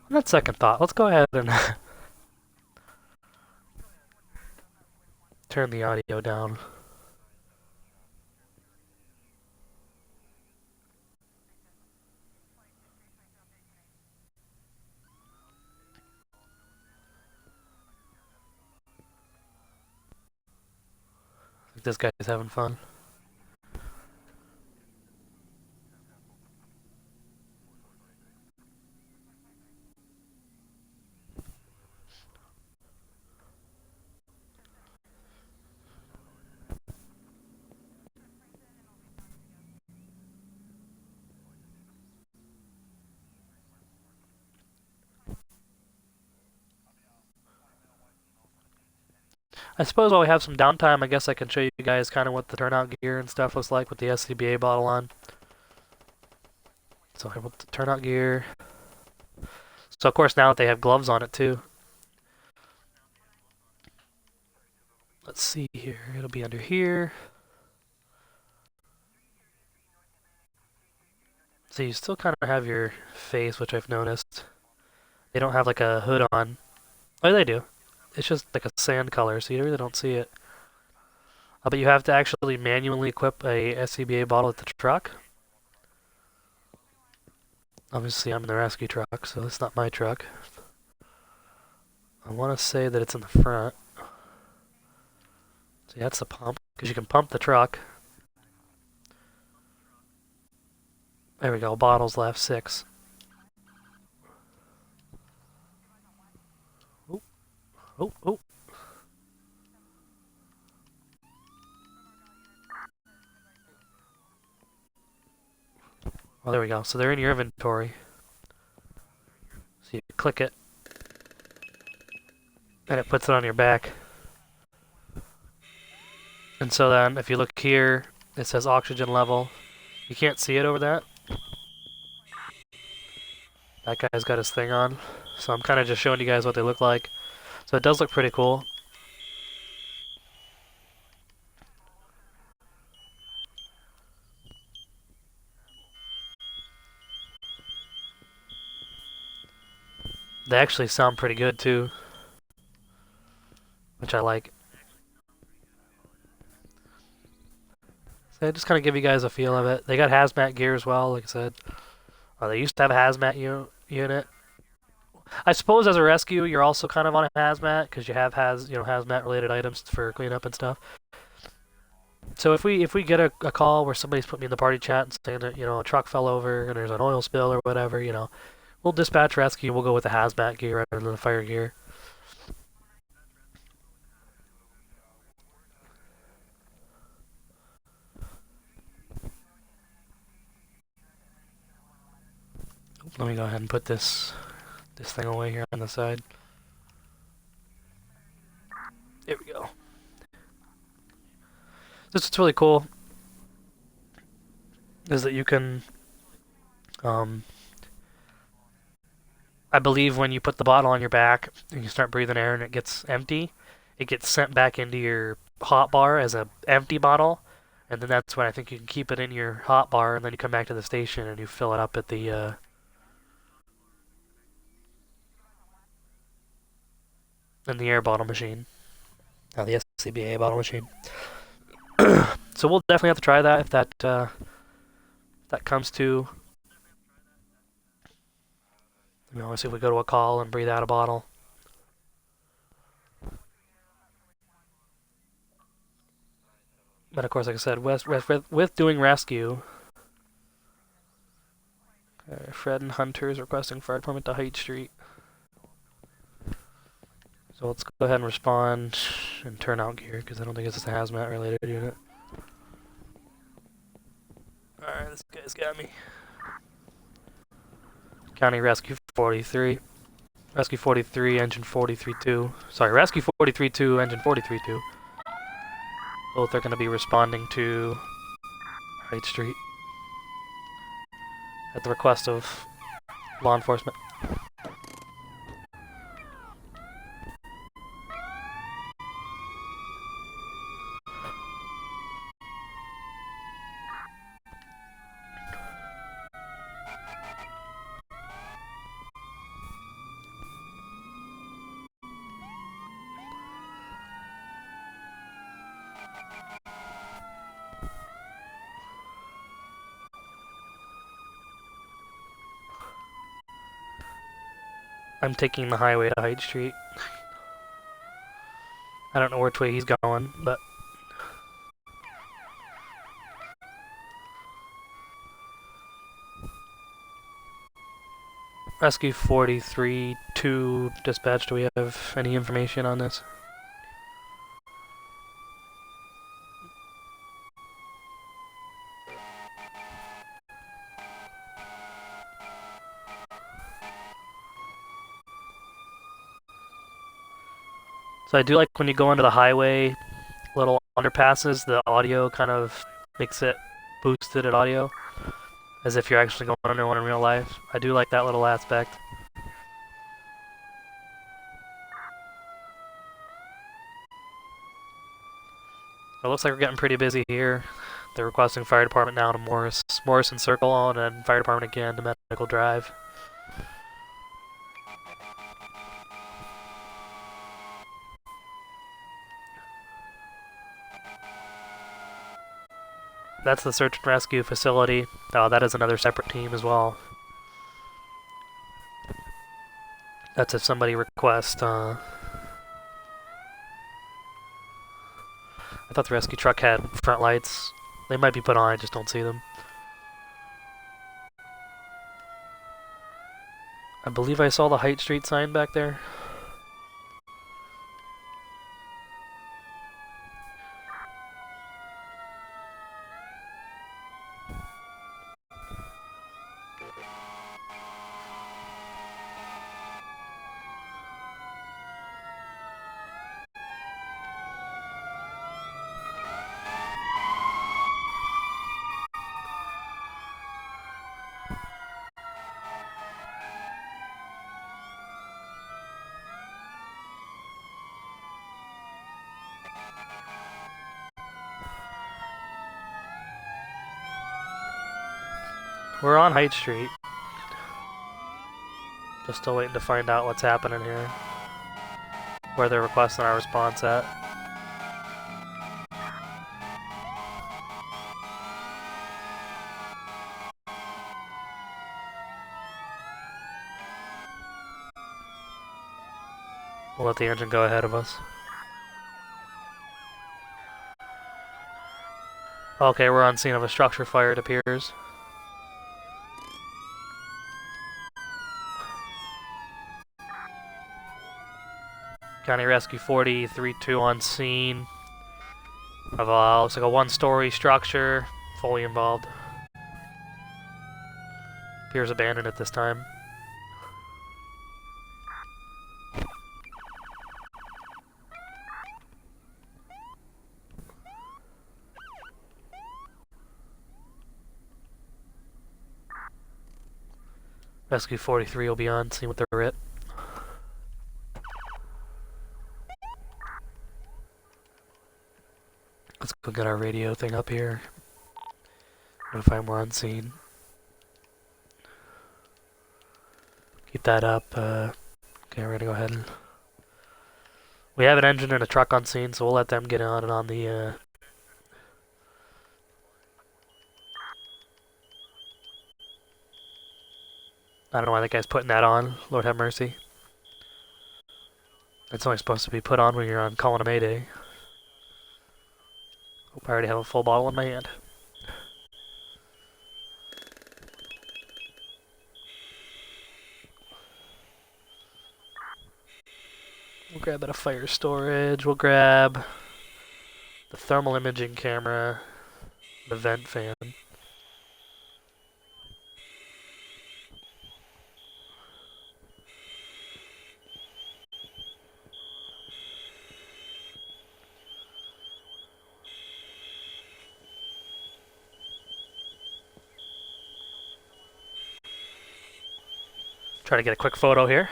S1: On that second thought, let's go ahead and turn the audio down. I think this guy's having fun. I suppose while we have some downtime, I guess I can show you guys kind of what the turnout gear and stuff looks like with the SCBA bottle on. So I put the turnout gear. So of course now that they have gloves on it too. Let's see here. It'll be under here. So you still kind of have your face, which I've noticed. They don't have like a hood on. Oh, they do. It's just like a sand color, so you really don't see it. But you have to actually manually equip a SCBA bottle at the truck. Obviously, I'm in the rescue truck, so it's not my truck. I want to say that it's in the front. So yeah, that's the pump, because you can pump the truck. There we go, bottles left, 6. Oh, oh. Oh, there we go. So they're in your inventory. So you click it, and it puts it on your back. And so then, if you look here, it says oxygen level. You can't see it over that. That guy's got his thing on. So I'm kind of just showing you guys what they look like. So it does look pretty cool. They actually sound pretty good too, which I like. So I just kind of give you guys a feel of it. They got hazmat gear as well, like I said. They used to have a hazmat unit. I suppose as a rescue, you're also kind of on a hazmat because you have hazmat related items for cleanup and stuff. So if we get a call where somebody's put me in the party chat and saying that a truck fell over and there's an oil spill or whatever, we'll dispatch rescue. We'll go with the hazmat gear rather than the fire gear. Let me go ahead and put this thing away here on the side. There we go. This is really cool. Is that you can, I believe when you put the bottle on your back and you start breathing air and it gets empty, it gets sent back into your hot bar as a empty bottle, and then that's when I think you can keep it in your hot bar, and then you come back to the station and you fill it up at the in the air bottle machine. The SCBA bottle machine. So we'll definitely have to try that if that comes to. Obviously, if we go to a call and breathe out a bottle. But of course, like I said, with doing rescue, Fred and Hunter is requesting fire department to Height Street. So let's go ahead and respond and turn out gear because I don't think it's a hazmat related unit. Alright, this guy's got me. County Rescue 43. Rescue 43, engine 43-2. Sorry, Rescue 43-2, engine 43-2. Both are going to be responding to Height Street at the request of law enforcement. I'm taking the highway to Hyde Street. I don't know which way he's going, but Rescue 43-2 dispatch, do we have any information on this? So I do like when you go into the highway, little underpasses, the audio kind of makes it boosted at audio, as if you're actually going under one in real life. I do like that little aspect. It looks like we're getting pretty busy here. They're requesting fire department now to Morrison Circle, and then fire department again to Medical Drive. That's the search and rescue facility. That is another separate team as well. That's if somebody requests. I thought the rescue truck had front lights. They might be put on, I just don't see them. I believe I saw the Height Street sign back there. We're on Height Street. Just still waiting to find out what's happening here. Where they're requesting our response at. We'll let the engine go ahead of us. Okay, we're on scene of a structure fire, it appears. County Rescue 40-3-2 on scene of looks like a one-story structure, fully involved. Appears abandoned at this time. Rescue 43 will be on scene with the RIT. Let's go get our radio thing up here. Notify we're on scene. Keep that up. Okay, we're gonna go ahead and... We have an engine and a truck on scene, so we'll let them get on and on the... I don't know why that guy's putting that on. Lord have mercy. It's only supposed to be put on when you're on calling a mayday. Hope I already have a full bottle in my hand. We'll grab out a fire storage. We'll grab the thermal imaging camera, the vent fan. Try to get a quick photo here.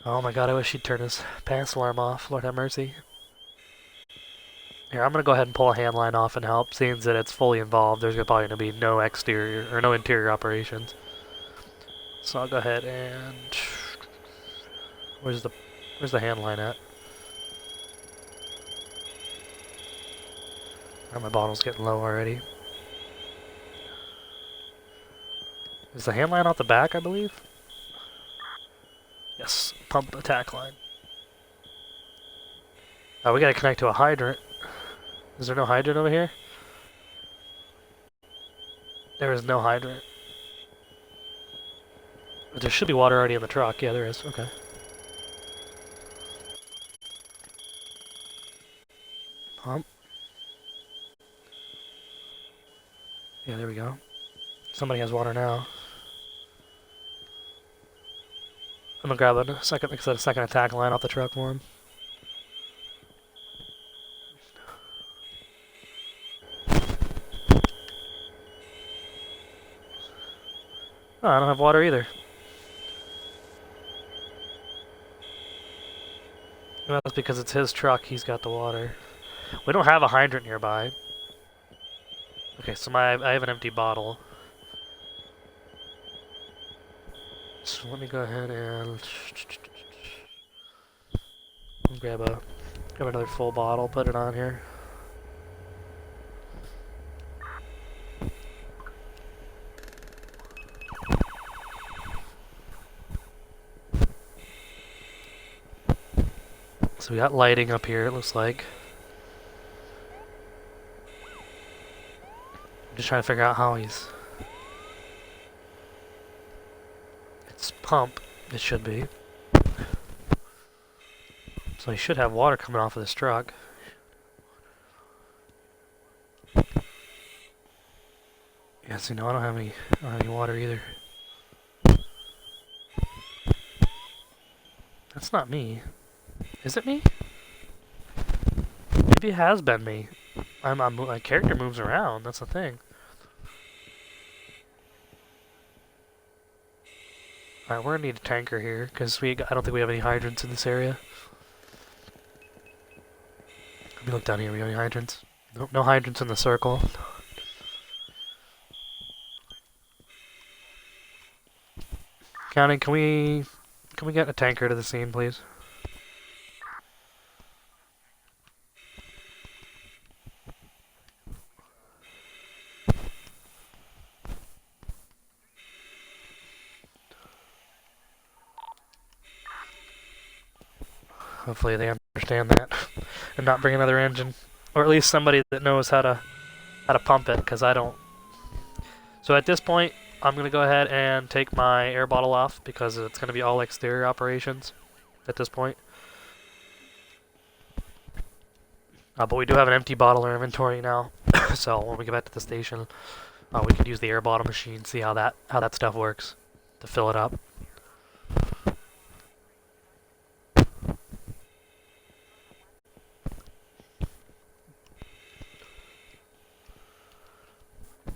S1: Oh my god, I wish he'd turn his pass alarm off. Lord have mercy. Here, I'm gonna go ahead and pull a hand line off and help. Seeing that it's fully involved, there's probably gonna be no exterior or no interior operations. So I'll go ahead and... Where's the hand line at? Oh, my bottle's getting low already. Is the hand line out the back, I believe? Yes, pump attack line. Oh, we gotta connect to a hydrant. Is there no hydrant over here? There is no hydrant. But there should be water already in the truck. Yeah, there is. Okay. Pump. Yeah, there we go. Somebody has water now. I'm gonna grab a second attack line off the truck for him. Oh, I don't have water either. Well, that's because it's his truck, he's got the water. We don't have a hydrant nearby. Okay, so I have an empty bottle. So let me go ahead and grab another full bottle, put it on here. So we got lighting up here, it looks like. I'm just trying to figure out how he's... It's pump, it should be. So he should have water coming off of this truck. Yeah, see, no, I don't have any water either. That's not me. Is it me? Maybe it has been me. My character moves around. That's the thing. Alright, we're gonna need a tanker here because I don't think we have any hydrants in this area. Let me look down here. We have any hydrants? Nope, no hydrants in the circle. County, can we get a tanker to the scene, please? Hopefully they understand that and not bring another engine, or at least somebody that knows how to pump it, because I don't. So at this point, I'm gonna go ahead and take my air bottle off because it's gonna be all exterior operations at this point. But we do have an empty bottle in our inventory now, so when we get back to the station, we could use the air bottle machine, see how that stuff works to fill it up.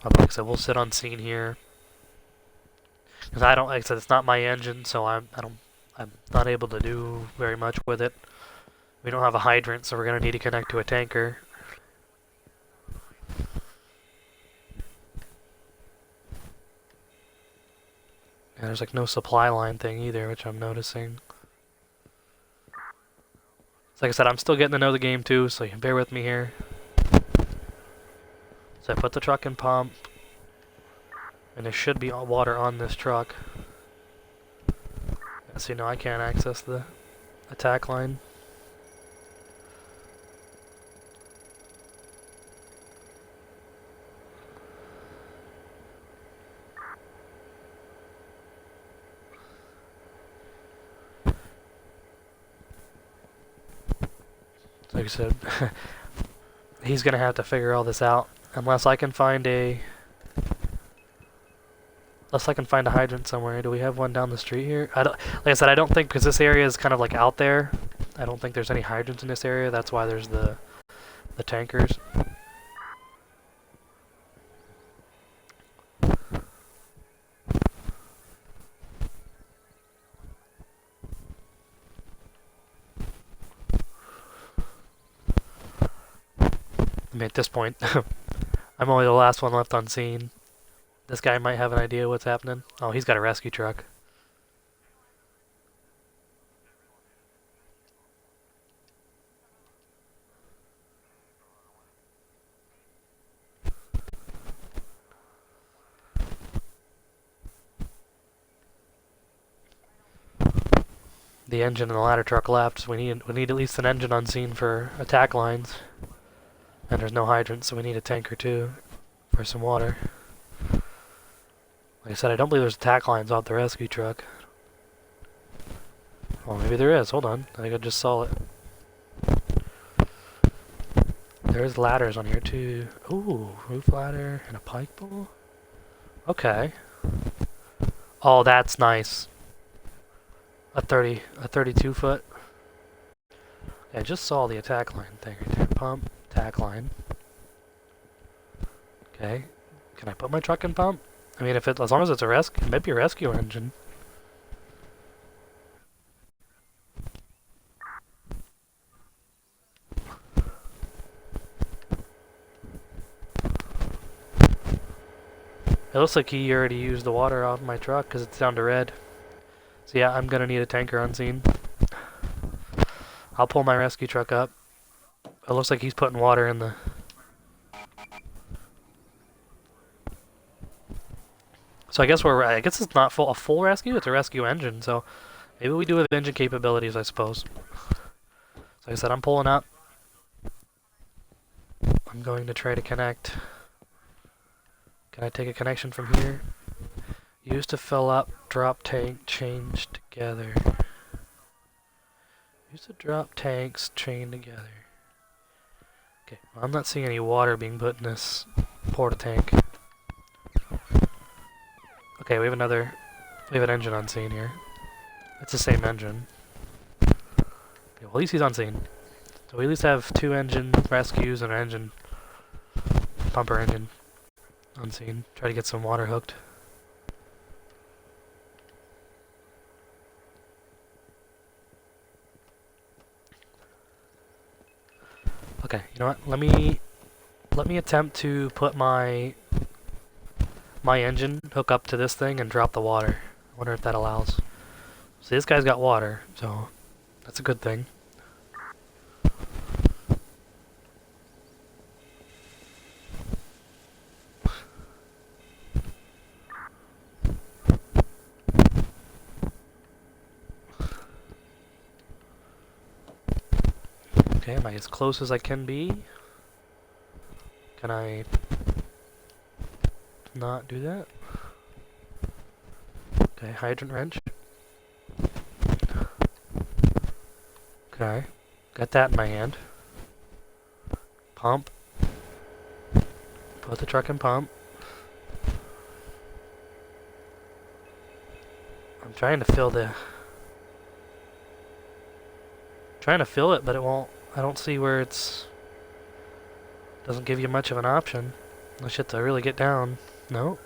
S1: Like I said, we'll sit on scene here because I don't. Like I said, it's not my engine, so I'm not able to do very much with it. We don't have a hydrant, so we're gonna need to connect to a tanker. And there's like no supply line thing either, which I'm noticing. So like I said, I'm still getting to know the game too, so you can bear with me here. So I put the truck in pump, and there should be water on this truck. So you know I can't access the attack line. Like I said, he's gonna have to figure all this out unless I can find a hydrant somewhere. Do we have one down the street here? Like I said, I don't think, because this area is kind of like out there. I don't think there's any hydrants in this area. That's why there's the tankers. I mean, at this point, I'm only the last one left on scene. This guy might have an idea what's happening. Oh, he's got a rescue truck. The engine and the ladder truck left, so we need at least an engine on scene for attack lines. And there's no hydrant, so we need a tanker too for some water. Like I said, I don't believe there's attack lines off the rescue truck. Oh, maybe there is. Hold on. I think I just saw it. There's ladders on here too. Ooh, roof ladder and a pike pole. Okay. Oh, that's nice. A 32 foot. Yeah, I just saw the attack line thing right there. Pump, attack line. Okay. Can I put my truck in pump? I mean, as long as it's a rescue, it might be a rescue engine. It looks like he already used the water off my truck because it's down to red. So yeah, I'm gonna need a tanker on scene. I'll pull my rescue truck up. It looks like he's putting water in the... So I guess it's not a full rescue, it's a rescue engine, so maybe we do have engine capabilities, I suppose. So like I said, I'm pulling up. I'm going to try to connect. Can I take a connection from here? Use to fill up, drop tank, change together. Use to drop tanks, chain together. Okay, well, I'm not seeing any water being put in this porta tank. Okay, we have an engine on scene here. It's the same engine. Yeah, well, at least he's on scene. So we at least have 2 engine rescues and an engine, pumper engine on scene. Try to get some water hooked. Okay, you know what? Let me attempt to put my engine hook up to this thing and drop the water. I wonder if that allows. See, this guy's got water, so that's a good thing. Okay, am I as close as I can be? Can I not do that? Okay, hydrant wrench. Okay, got that in my hand. Pump. Put the truck in pump. I'm trying to fill it, but it won't. I don't see where it's. Doesn't give you much of an option. Unless you have to really get down. No.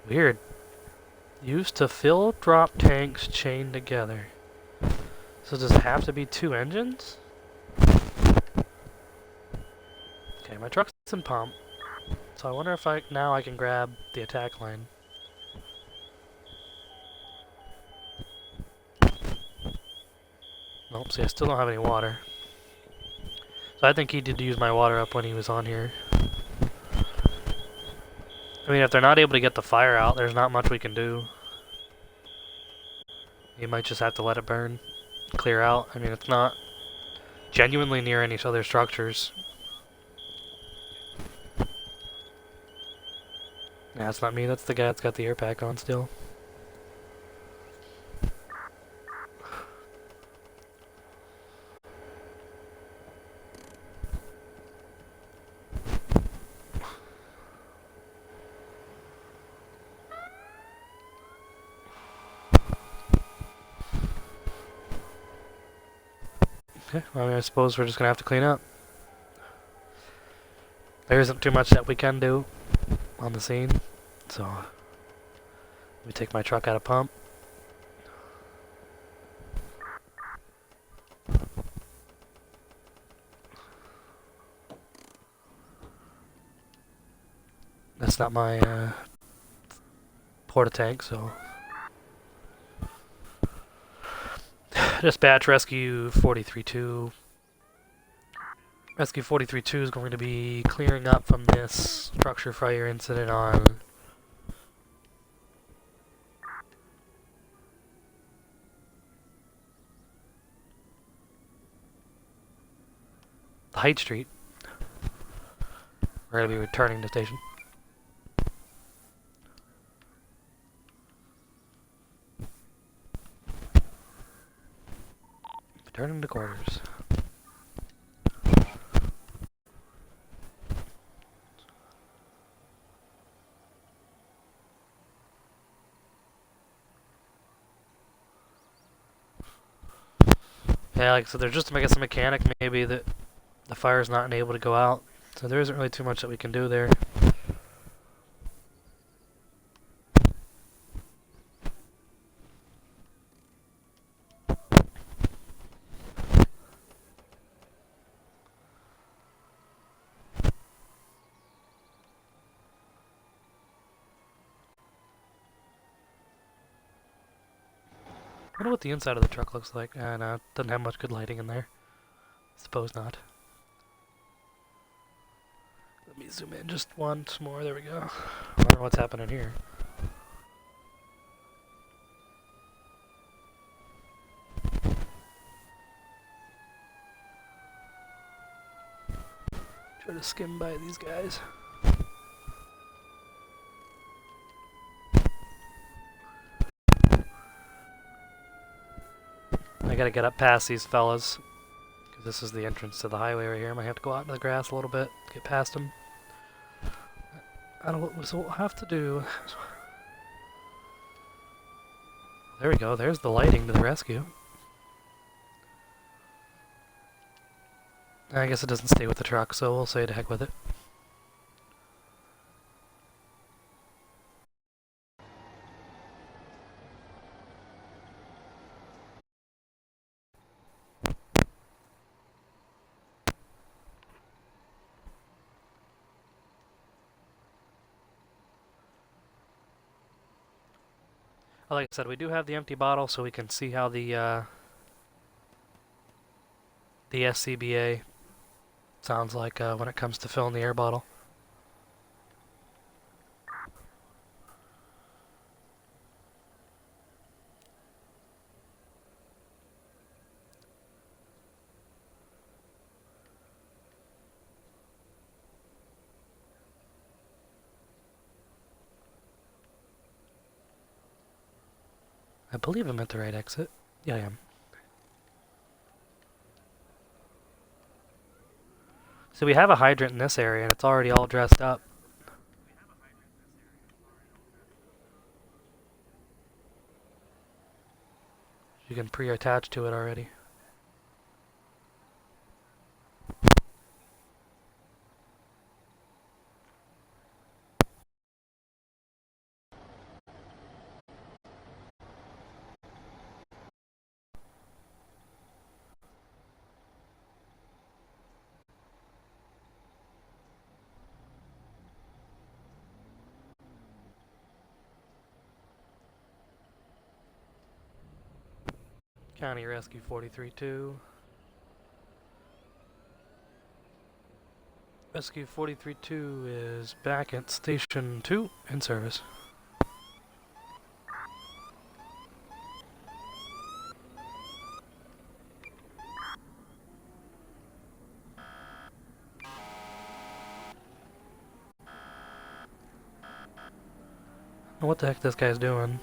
S1: Weird. Used to fill drop tanks chained together. So does it have to be 2 engines? Okay, my truck's in pump. So I wonder if now I can grab the attack line. Nope, see I still don't have any water. So I think he did use my water up when he was on here. I mean, if they're not able to get the fire out, there's not much we can do. You might just have to let it burn, clear out. I mean, it's not genuinely near any other structures. Yeah, that's not me, that's the guy that's got the air pack on still. Okay, well, I mean, I suppose we're just gonna have to clean up. There isn't too much that we can do on the scene, so let me take my truck out of pump. That's not my porta tank, so dispatch rescue 43-2. Rescue 43-2 is going to be clearing up from this structure fire incident on Height Street. We're going to be returning to station. Returning to quarters. Yeah, like I said, there's just, I guess, a mechanic maybe that the fire's not able to go out. So there isn't really too much that we can do there. I wonder what the inside of the truck looks like. No, it doesn't have much good lighting in there. Suppose not. Let me zoom in just once more. There we go. I don't know what's happening here. Try to skim by these guys. I gotta get up past these fellas. Because this is the entrance to the highway right here. I might have to go out into the grass a little bit, get past them. I don't know, so what we'll have to do. There we go, there's the lighting to the rescue. I guess it doesn't stay with the truck, so we'll say to heck with it. Like I said, we do have the empty bottle, so we can see how the SCBA sounds like when it comes to filling the air bottle. I believe I'm at the right exit. Yeah, I am. So we have a hydrant in this area, and it's already all dressed up. You can pre-attach to it already. County Rescue 43-2. Rescue 43-2 is back at Station 2 in service. What the heck this guy's doing?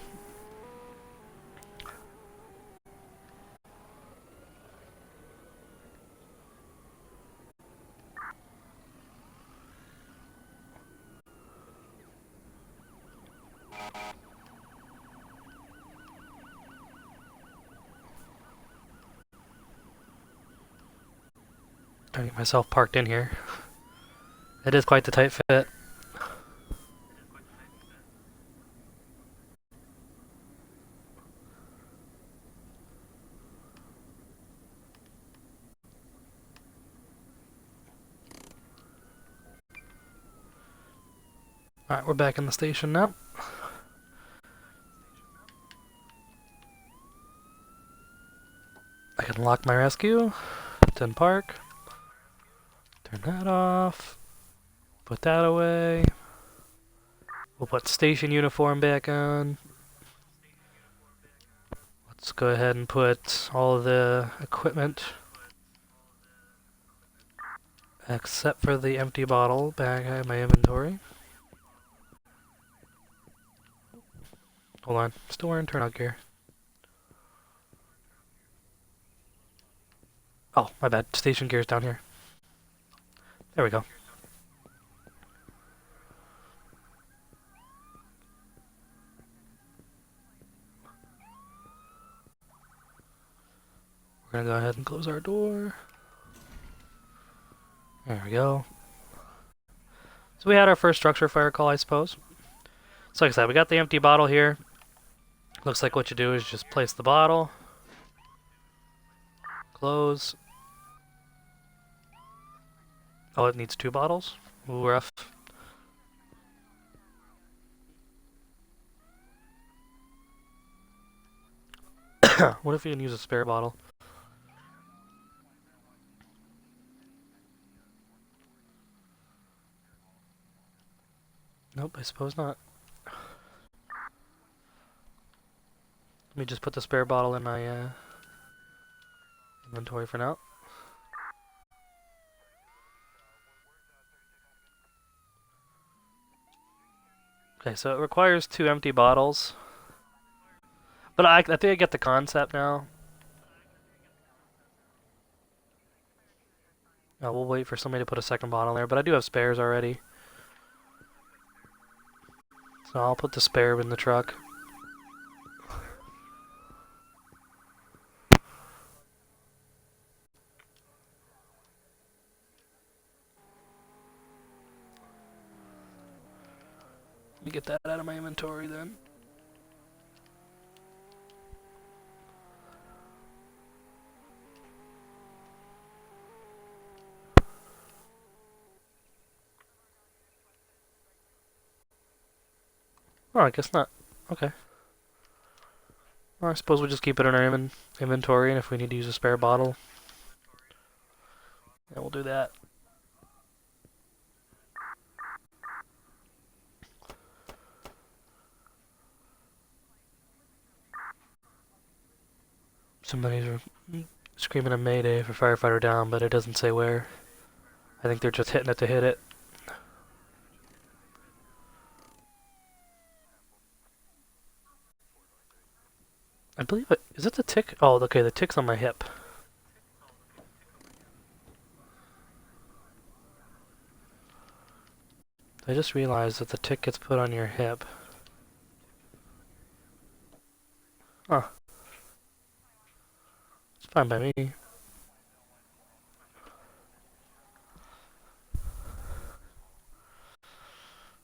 S1: Trying to get myself parked in here. It is quite the tight fit. Alright, we're back in the station now. I can lock my rescue. It's in park. Turn that off. Put that away. We'll put station uniform back on. Let's go ahead and put all of the equipment, except for the empty bottle, back in my inventory. Hold on, still wearing turnout gear. Oh, my bad. Station gear's down here. There we go. We're gonna go ahead and close our door. There we go. So we had our first structure fire call, I suppose. So like I said, we got the empty bottle here. Looks like what you do is just place the bottle, close. Oh, it needs 2 bottles? Ooh, rough. What if you can use a spare bottle? Nope, I suppose not. Let me just put the spare bottle in my inventory for now. Okay, so it requires 2 empty bottles. But I think I get the concept now. We'll wait for somebody to put a second bottle in there, but I do have spares already. So I'll put the spare in the truck. Let me get that out of my inventory then. Oh, I guess not. Okay. Well, I suppose we'll just keep it in our inventory, and if we need to use a spare bottle, yeah, we'll do that. Somebody's screaming a mayday for firefighter down, but it doesn't say where. I think they're just hitting it to hit it. I believe it. Is it the tick? Oh, okay, the tick's on my hip. I just realized that the tick gets put on your hip. Huh. It's fine by me.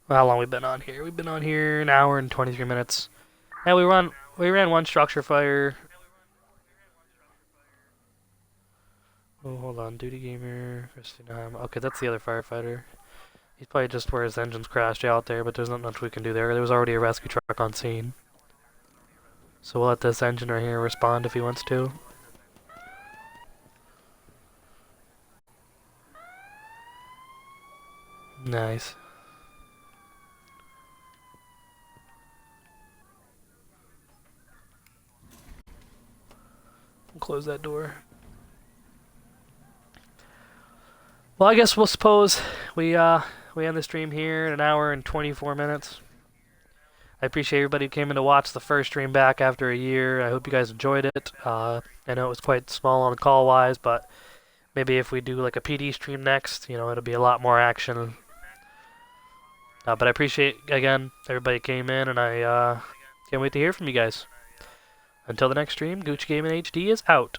S1: Well, how long we been on here? We've been on here an hour and 23 minutes. And we ran one structure fire. Oh, hold on. Duty gamer. Okay, that's the other firefighter. He's probably just where his engine's crashed out there, but there's not much we can do there. There was already a rescue truck on scene. So we'll let this engine right here respond if he wants to. Nice. We'll close that door. Well, I guess we'll suppose we end the stream here in an hour and 24 minutes. I appreciate everybody who came in to watch the first stream back after a year. I hope you guys enjoyed it. I know it was quite small on call wise, but maybe if we do like a PD stream next, it'll be a lot more action. But I appreciate again everybody came in, and I can't wait to hear from you guys. Until the next stream, Gucci Gaming HD is out.